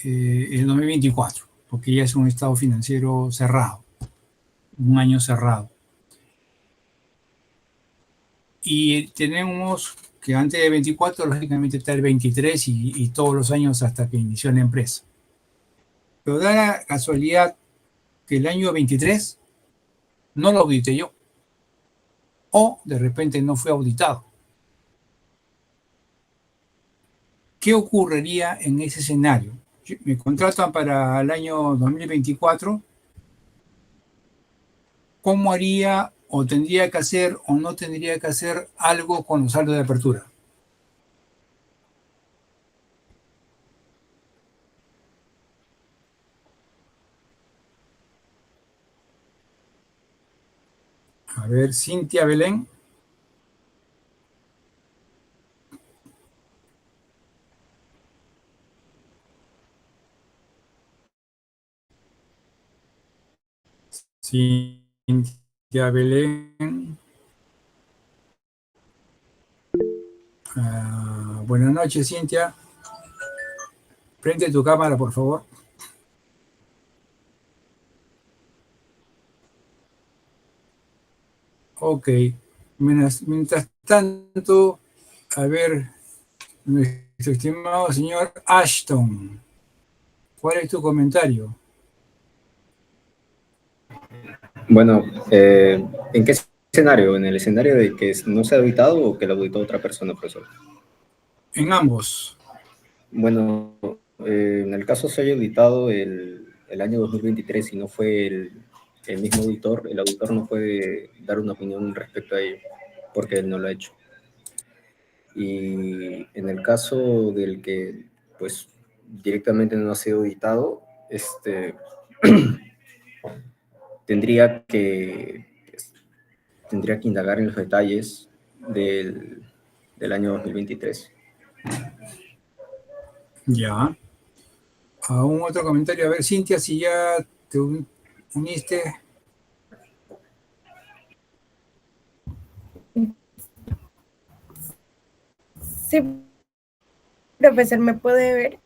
el 2024, porque ya es un estado financiero cerrado, un año cerrado. Y tenemos que antes del 24, lógicamente está el 23 y todos los años hasta que inició la empresa. Pero da la casualidad que el año 23 no lo audité yo. O de repente no fue auditado. ¿Qué ocurriría en ese escenario? Me contratan para el año 2024. ¿Cómo haría o tendría que hacer o no tendría que hacer algo con los saldos de apertura? A ver, Cintia Belén. Cintia Belén. Buenas noches, Cintia. Prende tu cámara, por favor. Ok. Mientras tanto, a ver, nuestro estimado señor Ashton, ¿cuál es tu comentario? Bueno, ¿en qué escenario? ¿En el escenario de que no se ha auditado o que lo auditó otra persona, profesor? En ambos. Bueno, en el caso se haya auditado el año 2023 y no fue el mismo auditor, el auditor no puede dar una opinión respecto a ello, porque él no lo ha hecho. Y en el caso del que, pues, directamente no ha sido auditado, tendría que indagar en los detalles del año 2023. Ya. ¿Algún otro comentario? A ver, Cintia, si ya te uniste. Sí, profesor, ¿me puede ver?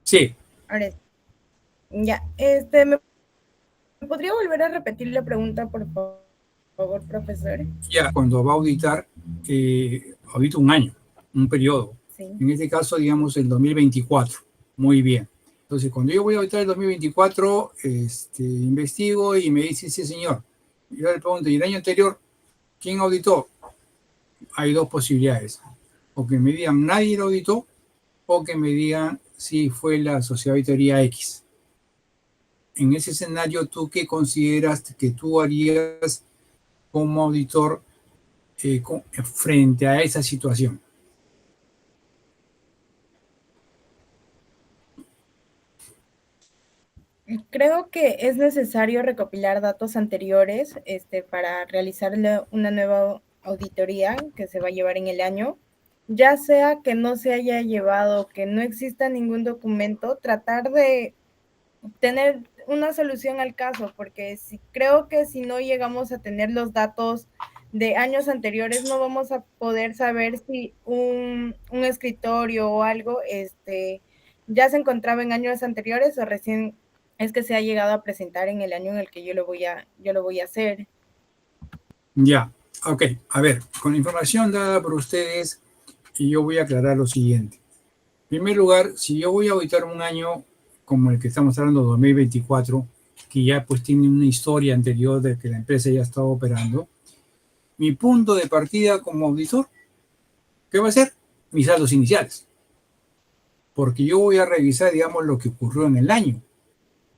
Sí. Ahora, ya, ¿me podría volver a repetir la pregunta, por favor, profesor? Ya, cuando va a auditar, audita un año, un periodo. Sí. En este caso, digamos, el 2024. Muy bien. Entonces, cuando yo voy a auditar el 2024, investigo y me dice, sí, señor. Yo le pregunto, ¿y el año anterior quién auditó? Hay dos posibilidades. O que me digan nadie lo auditó, o que me digan si fue la sociedad auditoría X. En ese escenario, ¿tú qué consideras que tú harías como auditor frente a esa situación? Creo que es necesario recopilar datos anteriores para realizar una nueva auditoría que se va a llevar en el año. Ya sea que no se haya llevado, que no exista ningún documento, tratar de tener una solución al caso, porque creo que si no llegamos a tener los datos de años anteriores, no vamos a poder saber si un escritorio o algo ya se encontraba en años anteriores o recién es que se ha llegado a presentar en el año en el que yo lo voy a hacer. Ya, ok. A ver, con la información dada por ustedes, yo voy a aclarar lo siguiente. En primer lugar, si yo voy a auditar un año como el que estamos hablando, 2024, que ya pues tiene una historia anterior de que la empresa ya estaba operando, mi punto de partida como auditor, ¿qué va a ser? Mis saldos iniciales. Porque yo voy a revisar, digamos, lo que ocurrió en el año.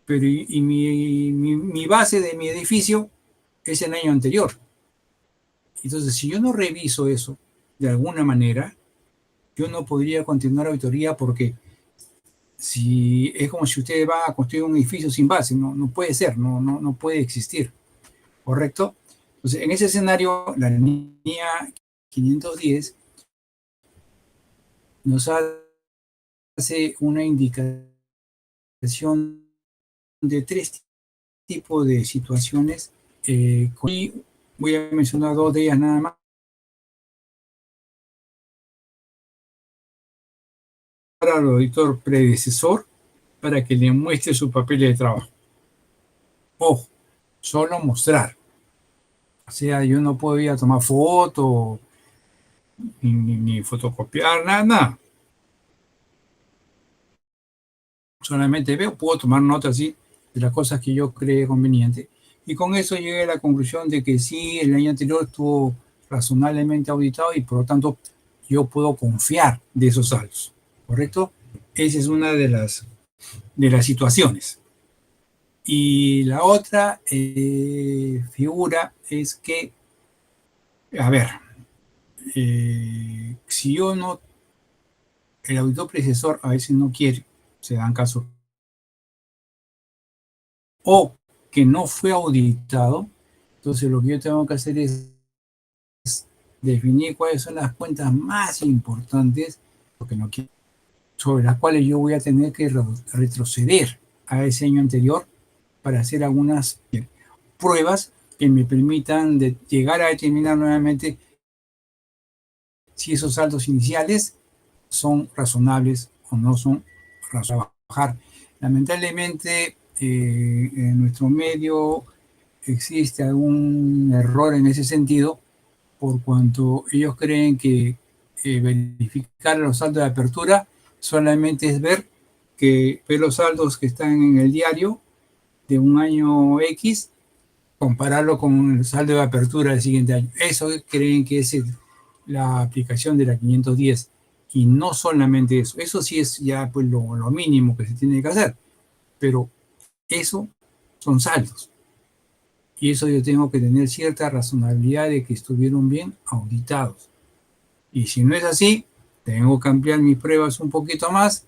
Pero mi base de mi edificio es el año anterior. Entonces, si yo no reviso eso de alguna manera, yo no podría continuar auditoría porque si es como si usted va a construir un edificio sin base, no puede ser, no puede existir, ¿correcto? Entonces, en ese escenario, la línea 510 nos hace una indicación de tres tipos de situaciones. Y voy a mencionar dos de ellas nada más. Para el auditor predecesor para que le muestre su papel de trabajo. Ojo, solo mostrar. O sea, yo no puedo ir a tomar foto, ni fotocopiar, nada. Solamente veo, puedo tomar notas así de las cosas que yo cree conveniente. Y con eso llegué a la conclusión de que sí, el año anterior estuvo razonablemente auditado y por lo tanto yo puedo confiar de esos saldos, ¿correcto? Esa es una de las situaciones. Y la otra figura es que, a ver, si yo no, el auditor predecesor a veces no quiere, se dan casos, o que no fue auditado, entonces lo que yo tengo que hacer es definir cuáles son las cuentas más importantes, porque no quiero, sobre las cuales yo voy a tener que retroceder a ese año anterior para hacer algunas pruebas que me permitan llegar a determinar nuevamente si esos saldos iniciales son razonables o no son razonables. Lamentablemente, en nuestro medio existe algún error en ese sentido, por cuanto ellos creen que verificar los saldos de apertura solamente es ver los saldos que están en el diario de un año X, compararlo con el saldo de apertura del siguiente año. Eso creen que es la aplicación de la 510. Y no solamente eso. Eso sí es ya pues lo mínimo que se tiene que hacer. Pero eso son saldos. Y eso yo tengo que tener cierta razonabilidad de que estuvieron bien auditados. Y si no es así, tengo que ampliar mis pruebas un poquito más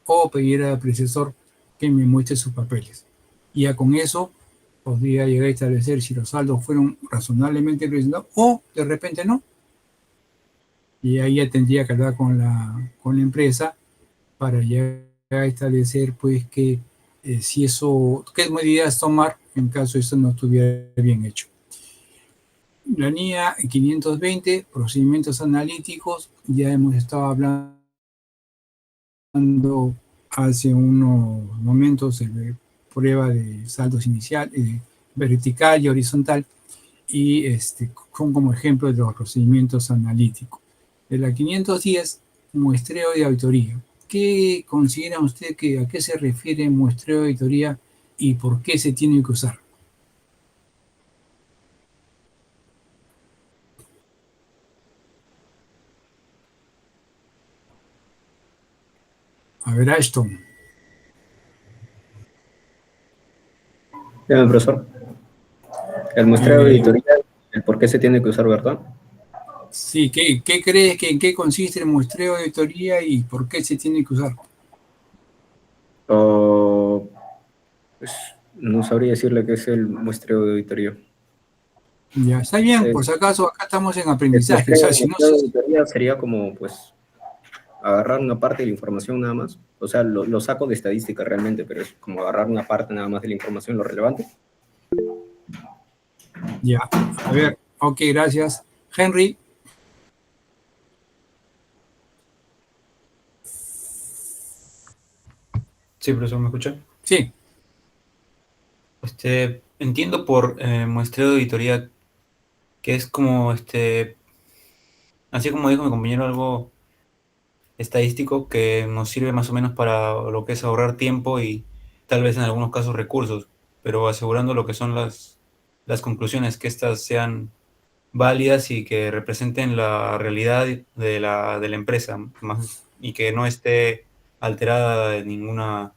o pedir al predecesor que me muestre sus papeles. Y ya con eso podría llegar a establecer si los saldos fueron razonablemente presentados o de repente no. Y ahí ya tendría que hablar con la empresa para llegar a establecer pues que si eso, qué medidas tomar en caso eso no estuviera bien hecho. La línea 520, procedimientos analíticos, ya hemos estado hablando hace unos momentos de prueba de saldos inicial, vertical y horizontal, y son como ejemplo de los procedimientos analíticos. De la 510, muestreo de auditoría. ¿Qué considera usted que a qué se refiere muestreo de auditoría y por qué se tiene que usar? A ver, Ashton. Dígame, profesor. El muestreo de auditoría, el por qué se tiene que usar, ¿verdad? Sí, ¿qué crees que en qué consiste el muestreo de auditoría y por qué se tiene que usar? Pues, no sabría decirle qué es el muestreo de auditoría. Ya, está bien, por si acaso acá estamos en aprendizaje. O sea, si no de auditoría sería como, pues, agarrar una parte de la información nada más. O sea, lo saco de estadística realmente, pero es como agarrar una parte nada más de la información, lo relevante. Ya, a ver, ok, gracias. Henry. Sí, profesor, ¿me escucha? Sí. Entiendo por muestreo de auditoría que es como, así como dijo mi compañero, algo estadístico que nos sirve más o menos para lo que es ahorrar tiempo y tal vez en algunos casos recursos, pero asegurando lo que son las conclusiones, que éstas sean válidas y que representen la realidad de la empresa y que no esté alterada de ninguna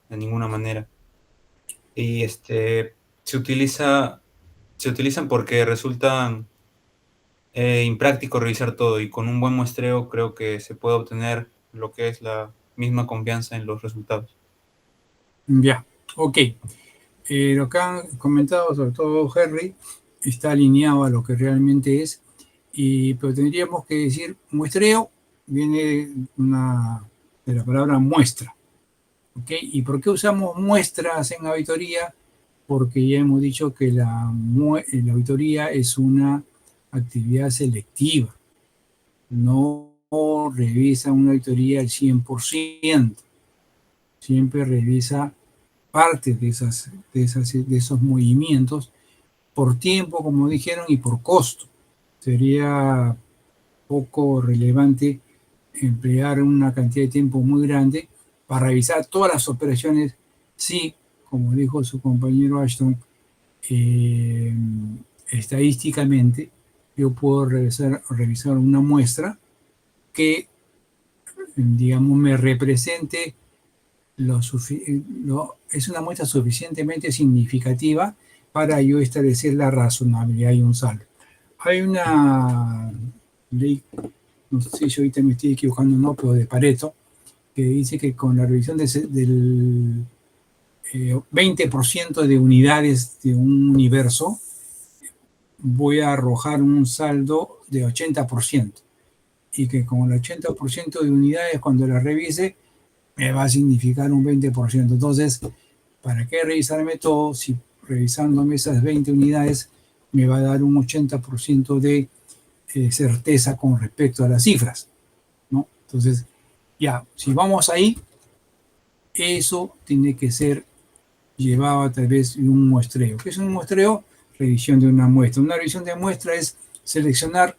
manera. Y se utilizan porque resultan impráctico revisar todo, y con un buen muestreo creo que se puede obtener lo que es la misma confianza en los resultados. Ya, ok. Lo que han comentado, sobre todo Henry, está alineado a lo que realmente es, pero tendríamos que decir muestreo, viene de la palabra muestra. ¿Ok? ¿Y por qué usamos muestras en auditoría? Porque ya hemos dicho que la auditoría es una actividad selectiva. No revisa una auditoría al 100%. Siempre revisa parte de esos movimientos por tiempo, como dijeron, y por costo. Sería poco relevante emplear una cantidad de tiempo muy grande para revisar todas las operaciones. Sí, como dijo su compañero Ashton, estadísticamente yo puedo revisar una muestra que, digamos, me represente es una muestra suficientemente significativa para yo establecer la razonabilidad de un saldo. Hay una ley, no sé si ahorita me estoy equivocando o no, pero de Pareto, que dice que con la revisión del 20% de unidades de un universo, voy a arrojar un saldo de 80%. Y que con el 80% de unidades, cuando la revise, me va a significar un 20%. Entonces, ¿para qué revisarme todo si revisándome esas 20 unidades me va a dar un 80% de certeza con respecto a las cifras? ¿No? Entonces, ya, si vamos ahí, eso tiene que ser llevado a través de un muestreo. ¿Qué es un muestreo? Revisión de una muestra. Una revisión de muestra es seleccionar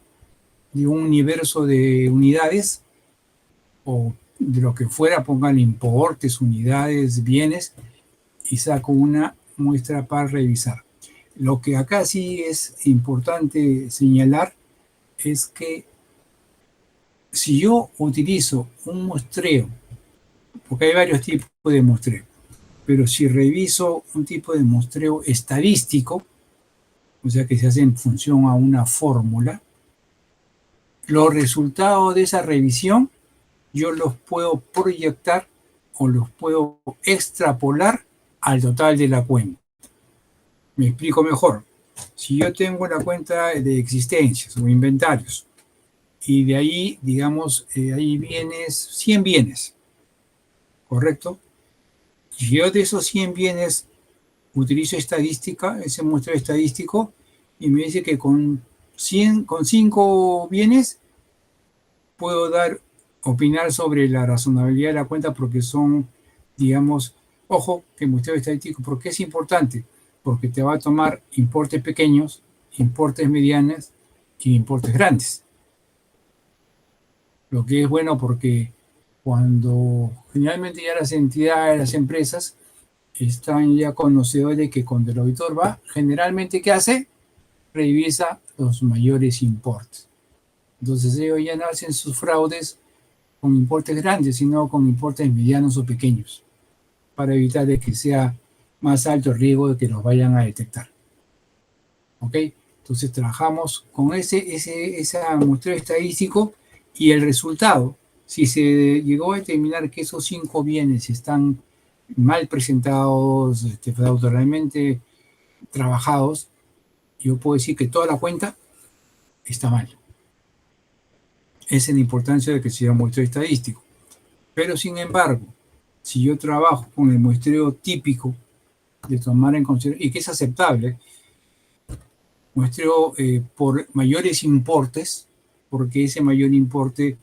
de un universo de unidades o de lo que fuera, pongan importes, unidades, bienes, y saco una muestra para revisar. Lo que acá sí es importante señalar es que si yo utilizo un muestreo, porque hay varios tipos de muestreo, pero si reviso un tipo de muestreo estadístico, o sea que se hace en función a una fórmula, los resultados de esa revisión yo los puedo proyectar o los puedo extrapolar al total de la cuenta. Me explico mejor. Si yo tengo la cuenta de existencias o inventarios y de ahí, digamos, hay bienes, 100 bienes, ¿correcto? Si yo de esos 100 bienes utilizo estadística, ese muestreo estadístico, y me dice que con 5 bienes puedo opinar sobre la razonabilidad de la cuenta porque son, digamos, ojo, que muestreo estadístico, ¿por qué es importante? Porque te va a tomar importes pequeños, importes medianos y importes grandes. Lo que es bueno porque cuando generalmente ya las entidades, las empresas, están ya conocedores de que cuando el auditor va, generalmente, ¿qué hace? Revisa los mayores importes. Entonces ellos ya no hacen sus fraudes con importes grandes, sino con importes medianos o pequeños, para evitar de que sea más alto el riesgo de que los vayan a detectar. ¿Ok? Entonces trabajamos con ese muestreo estadístico y el resultado. Si se llegó a determinar que esos 5 bienes están mal presentados, fraudulentamente trabajados, yo puedo decir que toda la cuenta está mal. Esa es la importancia de que sea un muestreo estadístico. Pero sin embargo, si yo trabajo con el muestreo típico de tomar en consideración, y que es aceptable, muestreo por mayores importes, porque ese mayor importe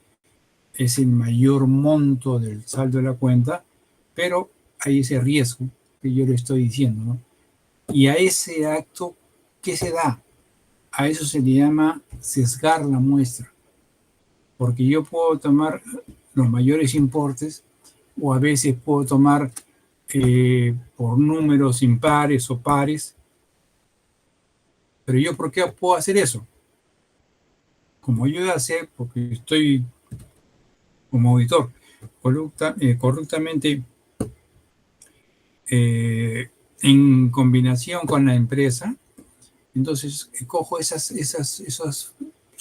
es el mayor monto del saldo de la cuenta, pero hay ese riesgo que yo le estoy diciendo, ¿no? Y a ese acto, ¿qué se da? A eso se le llama sesgar la muestra, porque yo puedo tomar los mayores importes o a veces puedo tomar por números impares o pares. Pero yo, ¿por qué puedo hacer eso? Como yo ya sé, porque estoy como auditor correctamente en combinación con la empresa, entonces cojo esos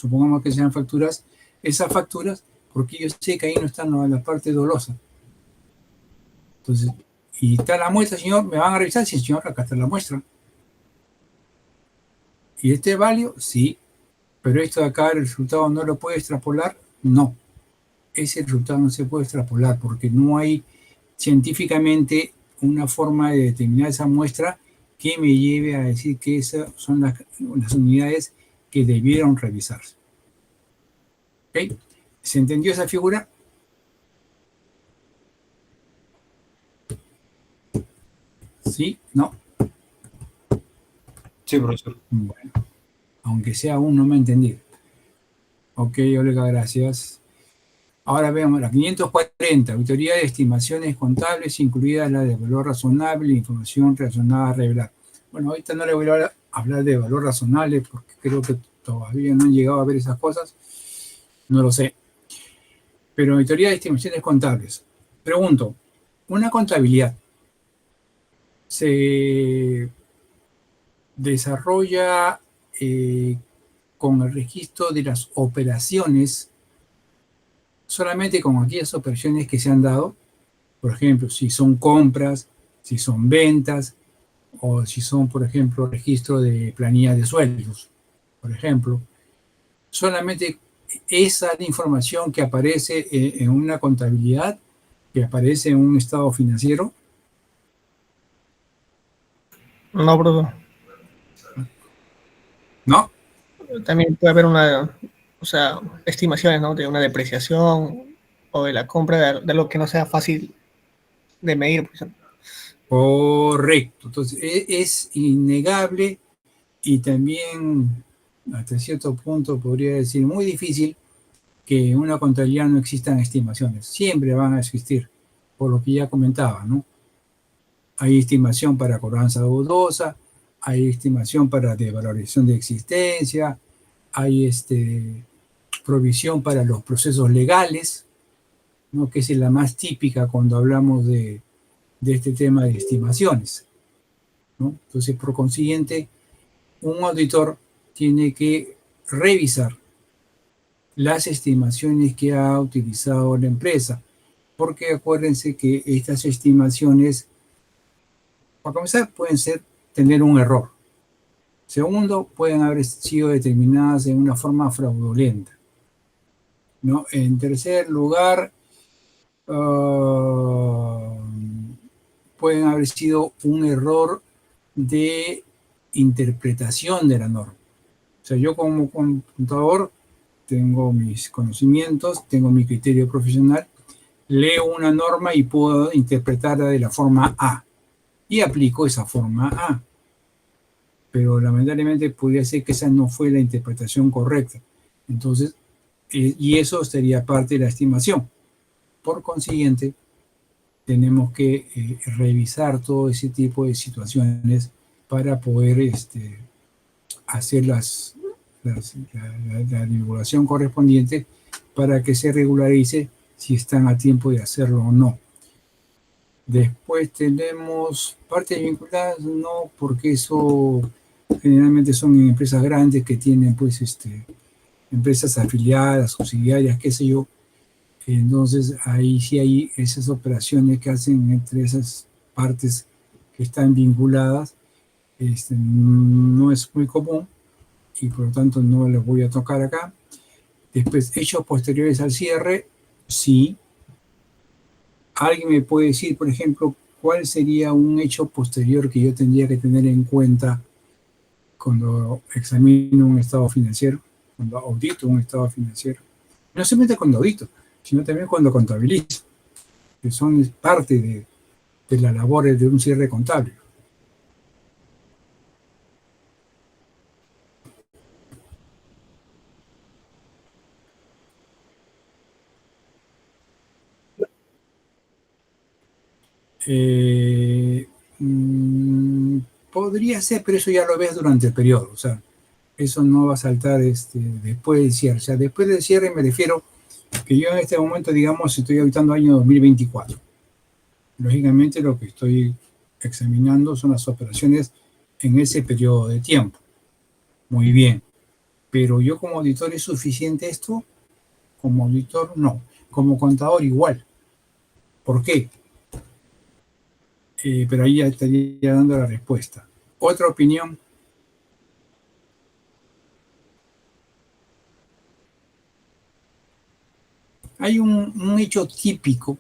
supongamos que sean facturas, esas facturas, porque yo sé que ahí no está la parte dolosa. Entonces, y está la muestra, señor, me van a revisar, sí, señor, acá está la muestra. ¿Y este es válido? Sí. Pero esto de acá, el resultado no lo puede extrapolar, no. Ese resultado no se puede extrapolar porque no hay científicamente una forma de determinar esa muestra que me lleve a decir que esas son las unidades que debieron revisarse. ¿Ok? ¿Se entendió esa figura? ¿Sí? ¿No? Sí, profesor. Bueno, aunque sea aún no me he entendido. Ok, Olga, gracias. Ahora veamos la 540, auditoría de estimaciones contables, incluida la de valor razonable, información relacionada a revelar. Bueno, ahorita no le voy a hablar de valor razonable porque creo que todavía no han llegado a ver esas cosas. No lo sé. Pero auditoría de estimaciones contables. Pregunto, una contabilidad se desarrolla con el registro de las operaciones, solamente con aquellas operaciones que se han dado, por ejemplo, si son compras, si son ventas, o si son, por ejemplo, registro de planilla de sueldos, por ejemplo. Solamente esa información que aparece en una contabilidad, que aparece en un estado financiero. No, profesor. ¿No? También puede haber estimaciones, ¿no? De una depreciación o de la compra de lo que no sea fácil de medir, por ejemplo. Correcto. Entonces, es innegable y también, hasta cierto punto, podría decir muy difícil que en una contabilidad no existan estimaciones. Siempre van a existir, por lo que ya comentaba, ¿no? Hay estimación para cobranza dudosa, hay estimación para devalorización de existencia, hay provisión para los procesos legales, ¿no? Que es la más típica cuando hablamos de este tema de estimaciones, ¿no? Entonces, por consiguiente, un auditor tiene que revisar las estimaciones que ha utilizado la empresa, porque acuérdense que estas estimaciones, para comenzar, pueden tener un error. Segundo, pueden haber sido determinadas de una forma fraudulenta, ¿no? En tercer lugar, pueden haber sido un error de interpretación de la norma. O sea, yo como contador tengo mis conocimientos, tengo mi criterio profesional, leo una norma y puedo interpretarla de la forma A y aplico esa forma A. Pero lamentablemente podría ser que esa no fue la interpretación correcta. Entonces, y eso sería parte de la estimación. Por consiguiente, tenemos que revisar todo ese tipo de situaciones para poder hacer la divulgación correspondiente para que se regularice si están a tiempo de hacerlo o no. Después tenemos partes vinculadas, no, porque eso generalmente son en empresas grandes que tienen pues empresas afiliadas, subsidiarias, qué sé yo. Entonces ahí sí hay esas operaciones que hacen entre esas partes que están vinculadas. No es muy común y por lo tanto no les voy a tocar acá. Después, hechos posteriores al cierre, sí. ¿Alguien me puede decir, por ejemplo, cuál sería un hecho posterior que yo tendría que tener en cuenta cuando examino un estado financiero, cuando audito un estado financiero? No solamente cuando audito, sino también cuando contabilizo, que son parte de las labores de un cierre contable. Podría ser, pero eso ya lo ves durante el periodo, o sea, eso no va a saltar después del cierre. O sea, después del cierre me refiero que yo en este momento, digamos, estoy auditando año 2024. Lógicamente lo que estoy examinando son las operaciones en ese periodo de tiempo. Muy bien. Pero yo como auditor, ¿es suficiente esto? Como auditor, no. Como contador, igual. ¿Por qué? Pero ahí ya estaría dando la respuesta. Otra opinión. Hay un hecho típico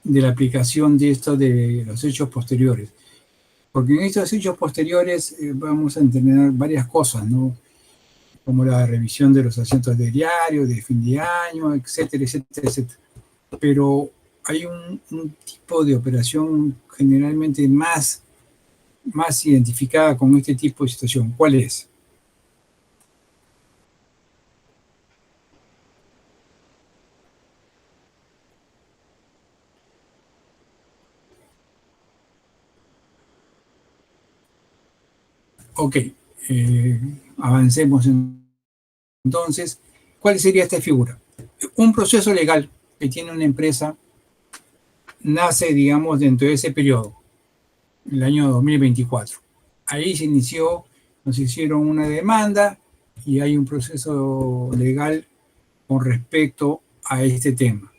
de la aplicación de esto de los hechos posteriores. Porque en estos hechos posteriores vamos a entender varias cosas, ¿no? Como la revisión de los asientos de diario, de fin de año, etcétera, etcétera, etcétera. Pero hay un tipo de operación generalmente más identificada con este tipo de situación. ¿Cuál es? Ok, avancemos entonces. ¿Cuál sería esta figura? Un proceso legal que tiene una empresa nace, digamos, dentro de ese periodo, el año 2024. Ahí se inició, nos hicieron una demanda y hay un proceso legal con respecto a este tema.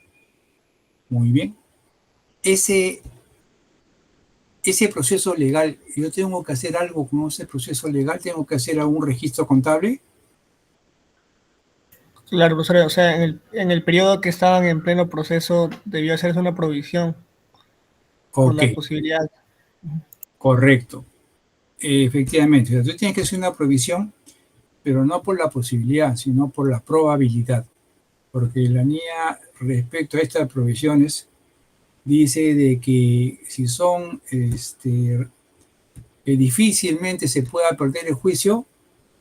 Muy bien. Ese proceso legal, yo tengo que hacer algo con ese proceso legal, tengo que hacer algún registro contable. Claro, profesor, o sea, en el periodo que estaban en pleno proceso debió hacerse una provisión por Ok, la posibilidad. correcto. Efectivamente, o sea, tú tienes que hacer una provisión, pero no por la posibilidad, sino por la probabilidad. Porque la NIA, respecto a estas provisiones, dice de que si son, que difícilmente se pueda perder el juicio,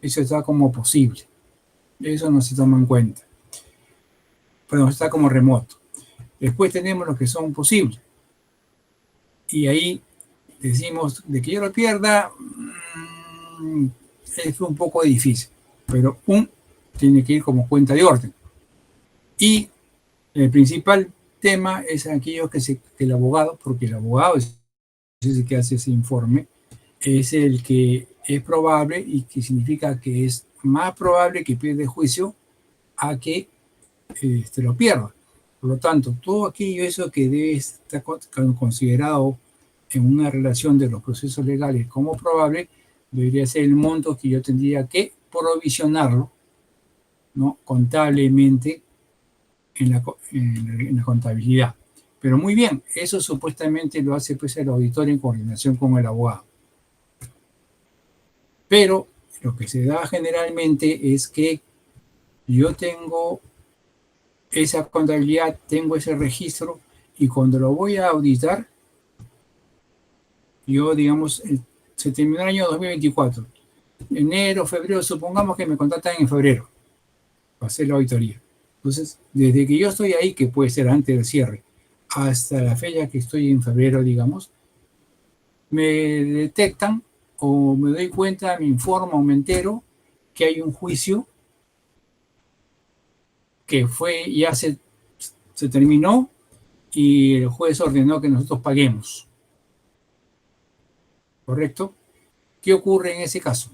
eso está como posible. Eso no se toma en cuenta. Bueno, está como remoto. Después tenemos los que son posibles. Y ahí decimos de que yo lo pierda, es un poco difícil. Pero tiene que ir como cuenta de orden. Y el principal tema es aquello que el abogado, porque el abogado es el que hace ese informe, es el que es probable y que significa que es más probable que pierda el juicio a que lo pierda. Por lo tanto, todo aquello eso que debe estar considerado en una relación de los procesos legales como probable, debería ser el monto que yo tendría que provisionarlo, ¿no? Contablemente en la contabilidad. Pero muy bien, eso supuestamente lo hace pues el auditor en coordinación con el abogado. Pero lo que se da generalmente es que yo tengo esa contabilidad, tengo ese registro y cuando lo voy a auditar, yo digamos, se terminó el año 2024. Enero, febrero, supongamos que me contratan en febrero para hacer la auditoría. Entonces, desde que yo estoy ahí, que puede ser antes del cierre, hasta la fecha que estoy en febrero, digamos, me detectan o me doy cuenta, me informo o me entero que hay un juicio que ya se terminó y el juez ordenó que nosotros paguemos. ¿Correcto? ¿Qué ocurre en ese caso?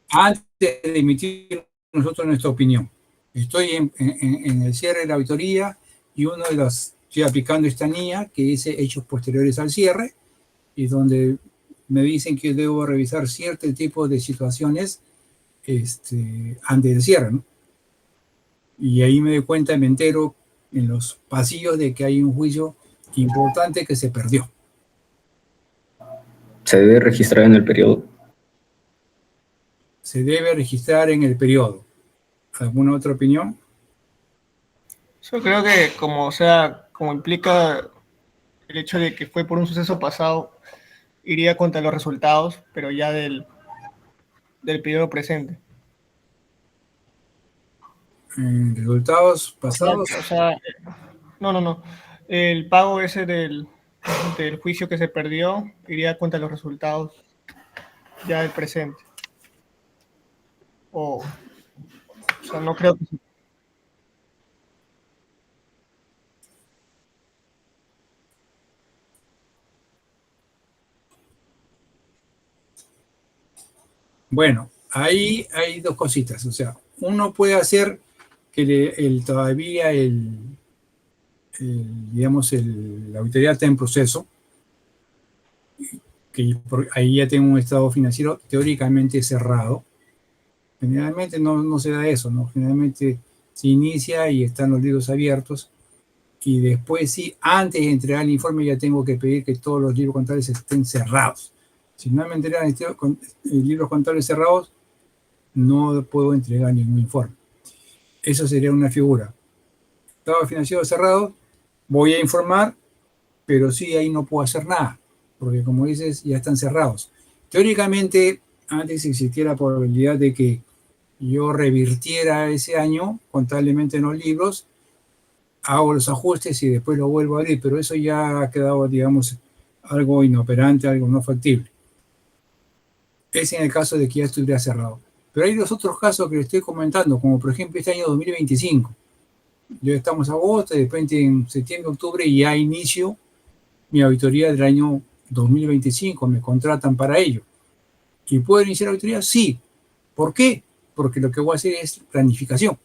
Antes de emitir nosotros nuestra opinión. Estoy en el cierre de la auditoría y estoy aplicando esta NIA que dice hechos posteriores al cierre y donde me dicen que debo revisar cierto tipo de situaciones antes del cierre, ¿no? Y ahí me doy cuenta y me entero en los pasillos de que hay un juicio importante que se perdió. ¿Se debe registrar en el periodo? Se debe registrar en el periodo. ¿Alguna otra opinión? Yo creo que como, o sea, como implica el hecho de que fue por un suceso pasado, iría contra los resultados, pero ya del periodo presente. Resultados pasados. O sea, no. El pago ese del juicio que se perdió iría contra los resultados ya del presente. O sea, no creo que... Bueno, ahí hay dos cositas. O sea, uno puede hacer que todavía digamos, la auditoría está en proceso, que ahí ya tengo un estado financiero teóricamente cerrado. Generalmente no se da eso, ¿no? Generalmente se inicia y están los libros abiertos, y después sí, antes de entregar el informe ya tengo que pedir que todos los libros contables estén cerrados. Si no me entregan libros contables cerrados, no puedo entregar ningún informe. Eso sería una figura. Estado financiero cerrado, voy a informar, pero sí ahí no puedo hacer nada, porque como dices, ya están cerrados. Teóricamente, antes existiera la probabilidad de que yo revirtiera ese año contablemente en los libros, hago los ajustes y después lo vuelvo a abrir, pero eso ya ha quedado, digamos, algo inoperante, algo no factible. Es en el caso de que ya estuviera cerrado. Pero hay los otros casos que les estoy comentando, como por ejemplo este año 2025. Ya estamos en agosto, de repente en septiembre, octubre, y ya inicio mi auditoría del año 2025, me contratan para ello. ¿Y puedo iniciar la auditoría? Sí. ¿Por qué? Porque lo que voy a hacer es planificación.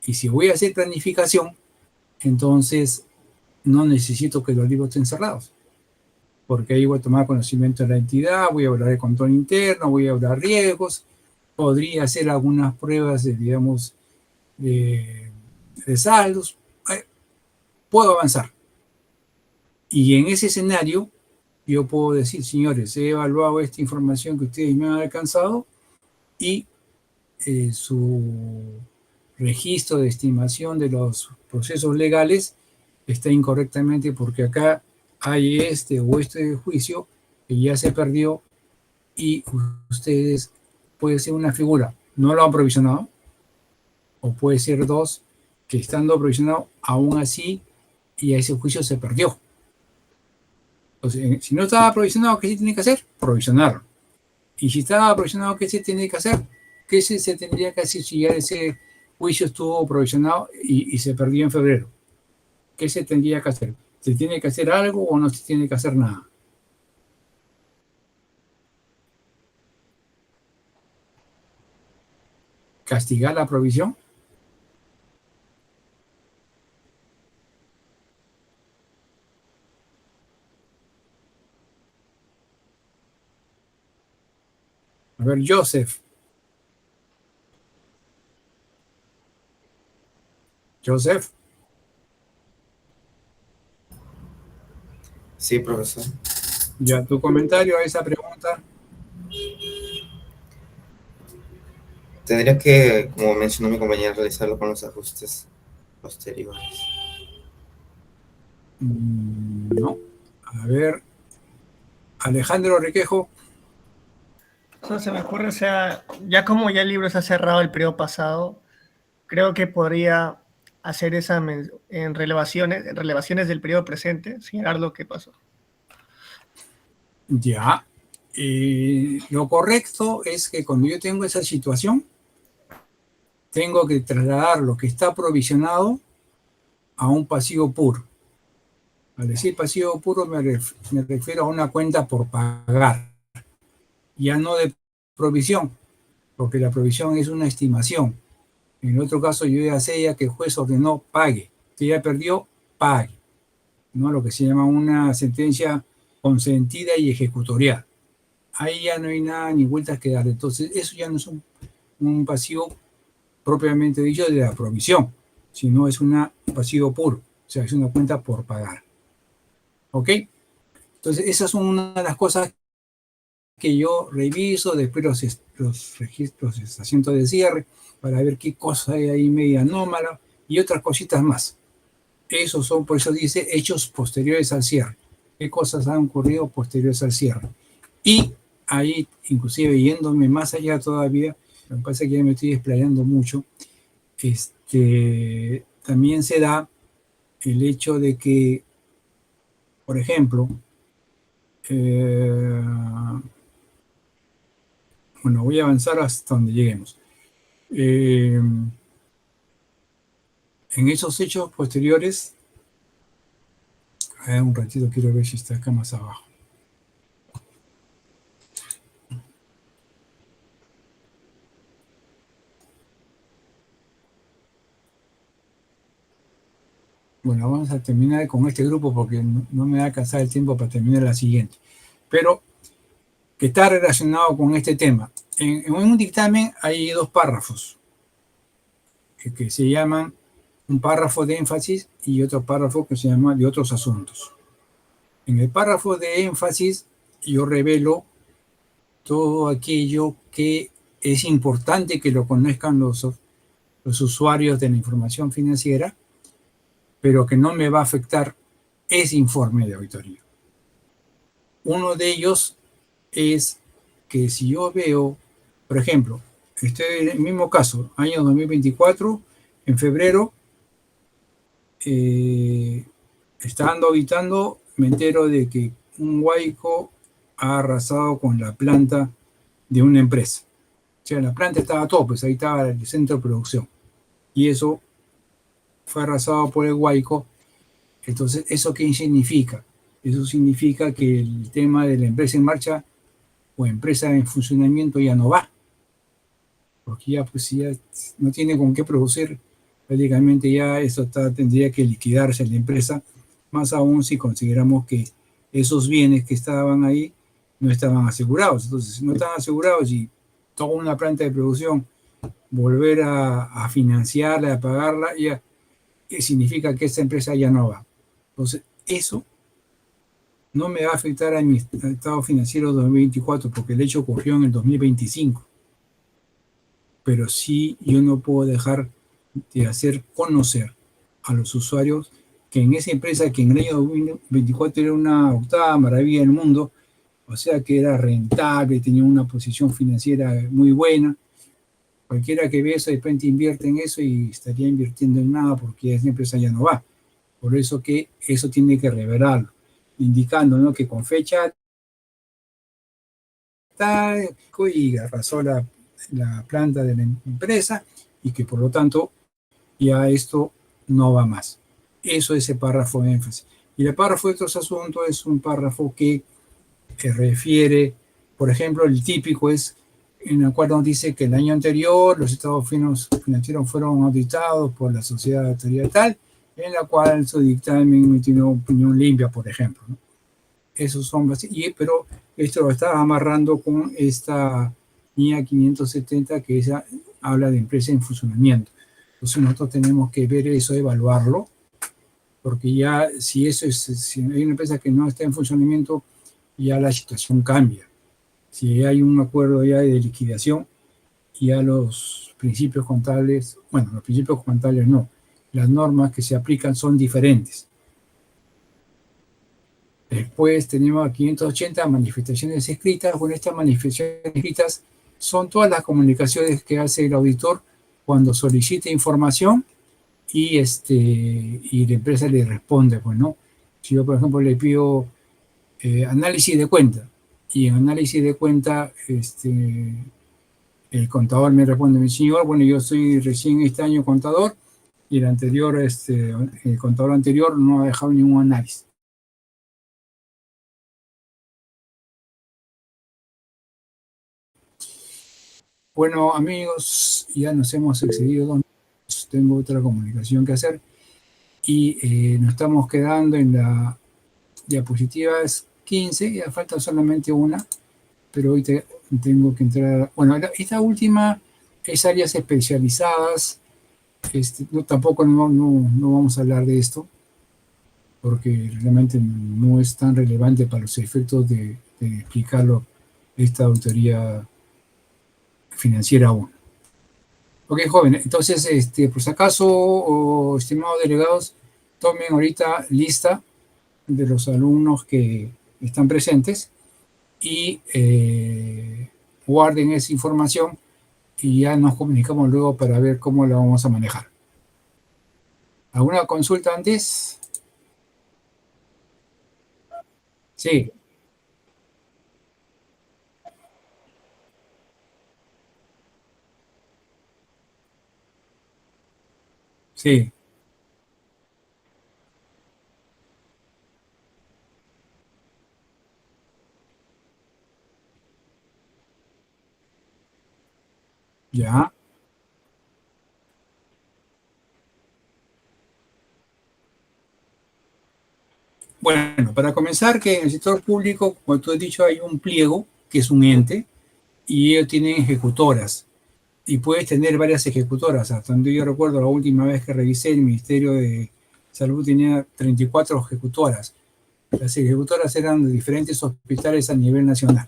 Y si voy a hacer planificación, entonces no necesito que los libros estén cerrados, porque ahí voy a tomar conocimiento de la entidad, voy a hablar de control interno, voy a hablar de riesgos, podría hacer algunas pruebas de, digamos, de saldos, puedo avanzar. Y en ese escenario, yo puedo decir, señores, he evaluado esta información que ustedes me han alcanzado y su registro de estimación de los procesos legales está incorrectamente, porque acá hay este juicio que ya se perdió y ustedes, puede ser una figura, no lo han provisionado, o puede ser dos, que estando provisionado aún así y ese juicio se perdió. Entonces, si no estaba provisionado, ¿qué se tiene que hacer? Provisionarlo. Y si estaba provisionado, ¿qué se tiene que hacer? ¿Qué se tendría que hacer si ya ese juicio estuvo provisionado y se perdió en febrero? ¿Qué se tendría que hacer? ¿Se tiene que hacer algo o no se tiene que hacer nada? ¿Castigar la provisión? A ver, Joseph. Joseph. Sí, profesor. Ya, tu comentario a esa pregunta. Tendría que, como mencionó mi compañera, realizarlo con los ajustes posteriores. No. A ver, Alejandro Requejo. Eso se me ocurre, o sea, ya como ya el libro se ha cerrado el periodo pasado, creo que podría hacer esa en relevaciones del periodo presente, señalar lo que pasó. Ya. Lo correcto es que cuando yo tengo esa situación, tengo que trasladar lo que está provisionado a un pasivo puro. Al decir pasivo puro me refiero a una cuenta por pagar, ya no de provisión, porque la provisión es una estimación. En otro caso, yo ya sé ya que el juez ordenó pague. Usted ya perdió, pague. ¿No? Lo que se llama una sentencia consentida y ejecutorial. Ahí ya no hay nada ni vueltas que dar. Entonces, eso ya no es un pasivo propiamente dicho de la provisión, sino es un pasivo puro. O sea, es una cuenta por pagar. ¿Ok? Entonces, esas son una de las cosas que yo reviso, después los registros, los asientos de cierre, para ver qué cosa hay ahí media anómala y otras cositas más. Esos son, por eso dice, hechos posteriores al cierre. ¿Qué cosas han ocurrido posteriores al cierre? Y ahí, inclusive yéndome más allá todavía, lo que pasa es que ya me estoy explayando mucho, también se da el hecho de que, por ejemplo, bueno, voy a avanzar hasta donde lleguemos. En esos hechos posteriores, a ver, un ratito, quiero ver si está acá más abajo. Bueno, vamos a terminar con este grupo porque no me va a alcanzar el tiempo para terminar la siguiente. Pero que está relacionado con este tema. En un dictamen hay dos párrafos que se llaman un párrafo de énfasis y otro párrafo que se llama de otros asuntos. En el párrafo de énfasis yo revelo todo aquello que es importante que lo conozcan los usuarios de la información financiera, pero que no me va a afectar ese informe de auditoría. Uno de ellos es que si yo veo, por ejemplo, en el mismo caso, año 2024, en febrero, estando auditando, me entero de que un huaico ha arrasado con la planta de una empresa. O sea, la planta estaba a todo, pues ahí estaba el centro de producción. Y eso fue arrasado por el huaico. Entonces, ¿eso qué significa? Eso significa que el tema de la empresa en marcha o empresa en funcionamiento ya no va. Porque ya, pues, ya no tiene con qué producir. Prácticamente ya eso tendría que liquidarse la empresa, más aún si consideramos que esos bienes que estaban ahí no estaban asegurados. Entonces, si no estaban asegurados y toda una planta de producción, volver a financiarla, a pagarla, ya significa que esta empresa ya no va. Entonces, eso no me va a afectar a mi estado financiero 2024 porque el hecho ocurrió en el 2025. Pero sí yo no puedo dejar de hacer conocer a los usuarios que en esa empresa que en el año 2024 era una octava maravilla del mundo, o sea que era rentable, tenía una posición financiera muy buena. Cualquiera que ve eso de repente invierte en eso y estaría invirtiendo en nada porque esa empresa ya no va. Por eso que eso tiene que revelarlo, indicando, ¿no?, que con fecha tal y arrasó la planta de la empresa y que por lo tanto ya esto no va más. Eso es el párrafo de énfasis. Y el párrafo de otros asuntos es un párrafo que refiere, por ejemplo, el típico es en el cual nos dice que el año anterior los estados financieros fueron auditados por la sociedad de autoridad tal, en la cual su dictamen no tiene opinión limpia, por ejemplo, ¿no? Esos son pero esto lo está amarrando con esta NIA 570 que esa habla de empresa en funcionamiento. Entonces nosotros tenemos que ver eso, evaluarlo, porque ya si hay una empresa que no está en funcionamiento, ya la situación cambia. Si hay un acuerdo ya de liquidación, ya los principios contables, bueno, los principios contables no, las normas que se aplican son diferentes. Después tenemos a 580 manifestaciones escritas. Bueno, estas manifestaciones escritas son todas las comunicaciones que hace el auditor cuando solicita información y la empresa le responde, pues, ¿no? Si yo, por ejemplo, le pido análisis de cuenta y en análisis de cuenta el contador me responde, mi señor, bueno, yo soy recién este año contador y el anterior, el contador anterior no ha dejado ningún análisis. Bueno, amigos, ya nos hemos excedido 2 minutos. Tengo otra comunicación que hacer y nos estamos quedando en la diapositivas 15, ya falta solamente una, pero hoy tengo que entrar. Bueno, esta última es áreas especializadas. Tampoco no vamos a hablar de esto porque realmente no es tan relevante para los efectos de explicarlo esta auditoría financiera aún. Ok, jóvenes, entonces, por si acaso, estimados delegados, tomen ahorita lista de los alumnos que están presentes y guarden esa información y ya nos comunicamos luego para ver cómo la vamos a manejar. ¿Alguna consulta antes? Sí. Sí. Ya. Bueno, para comenzar, que en el sector público, como tú has dicho, hay un pliego, que es un ente, y ellos tienen ejecutoras. Y puedes tener varias ejecutoras. Hasta donde yo recuerdo, la última vez que revisé, el Ministerio de Salud tenía 34 ejecutoras. Las ejecutoras eran de diferentes hospitales a nivel nacional.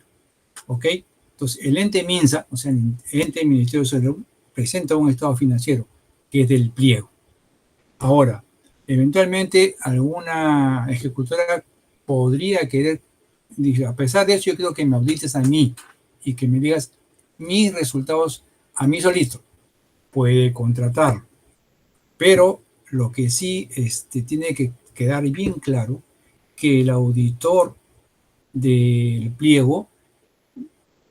¿Ok? Entonces, el ente MINSA, o sea, el ente del Ministerio de Salud, presenta un estado financiero, que es del pliego. Ahora, eventualmente, alguna ejecutora podría querer, a pesar de eso, yo creo que me audites a mí y que me digas mis resultados a mí solito. Puede contratarlo. Pero lo que sí tiene que quedar bien claro, que el auditor del pliego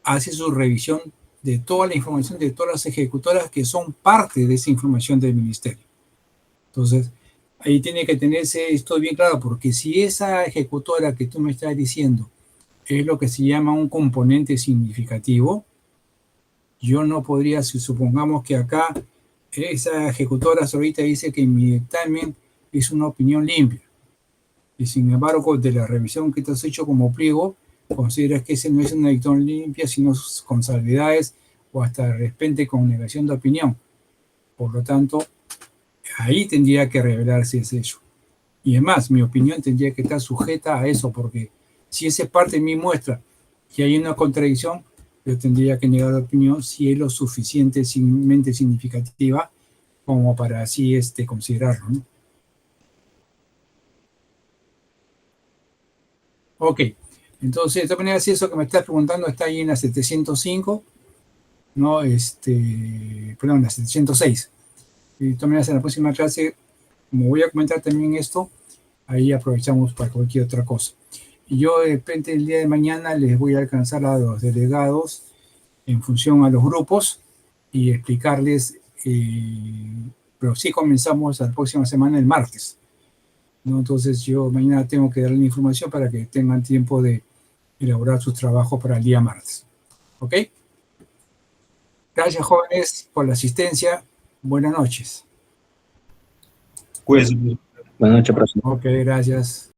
hace su revisión de toda la información de todas las ejecutoras que son parte de esa información del ministerio. Entonces, ahí tiene que tenerse esto bien claro, porque si esa ejecutora que tú me estás diciendo es lo que se llama un componente significativo, yo no podría, si supongamos que acá esa ejecutora ahorita dice que mi dictamen es una opinión limpia, y sin embargo, de la revisión que te has hecho como pliego, consideras que ese no es una dictamen limpia, sino con salvedades o hasta de repente con negación de opinión. Por lo tanto, ahí tendría que revelarse ese hecho. Y además, mi opinión tendría que estar sujeta a eso, porque si esa parte de mí muestra que hay una contradicción, yo tendría que negar la opinión si es lo suficientemente significativa como para así considerarlo, ¿no? Ok, entonces, de todas maneras, eso que me estás preguntando está ahí en la 705, ¿no? Perdón, la 706. Y de todas maneras, en la próxima clase, como voy a comentar también esto, ahí aprovechamos para cualquier otra cosa. Y yo, de repente, el día de mañana les voy a alcanzar a los delegados en función a los grupos y explicarles, pero sí comenzamos la próxima semana, el martes, ¿no? Entonces yo mañana tengo que darle la información para que tengan tiempo de elaborar sus trabajos para el día martes. ¿Ok? Gracias, jóvenes, por la asistencia. Buenas noches. Pues, Buenas noches, profesor. Ok, gracias.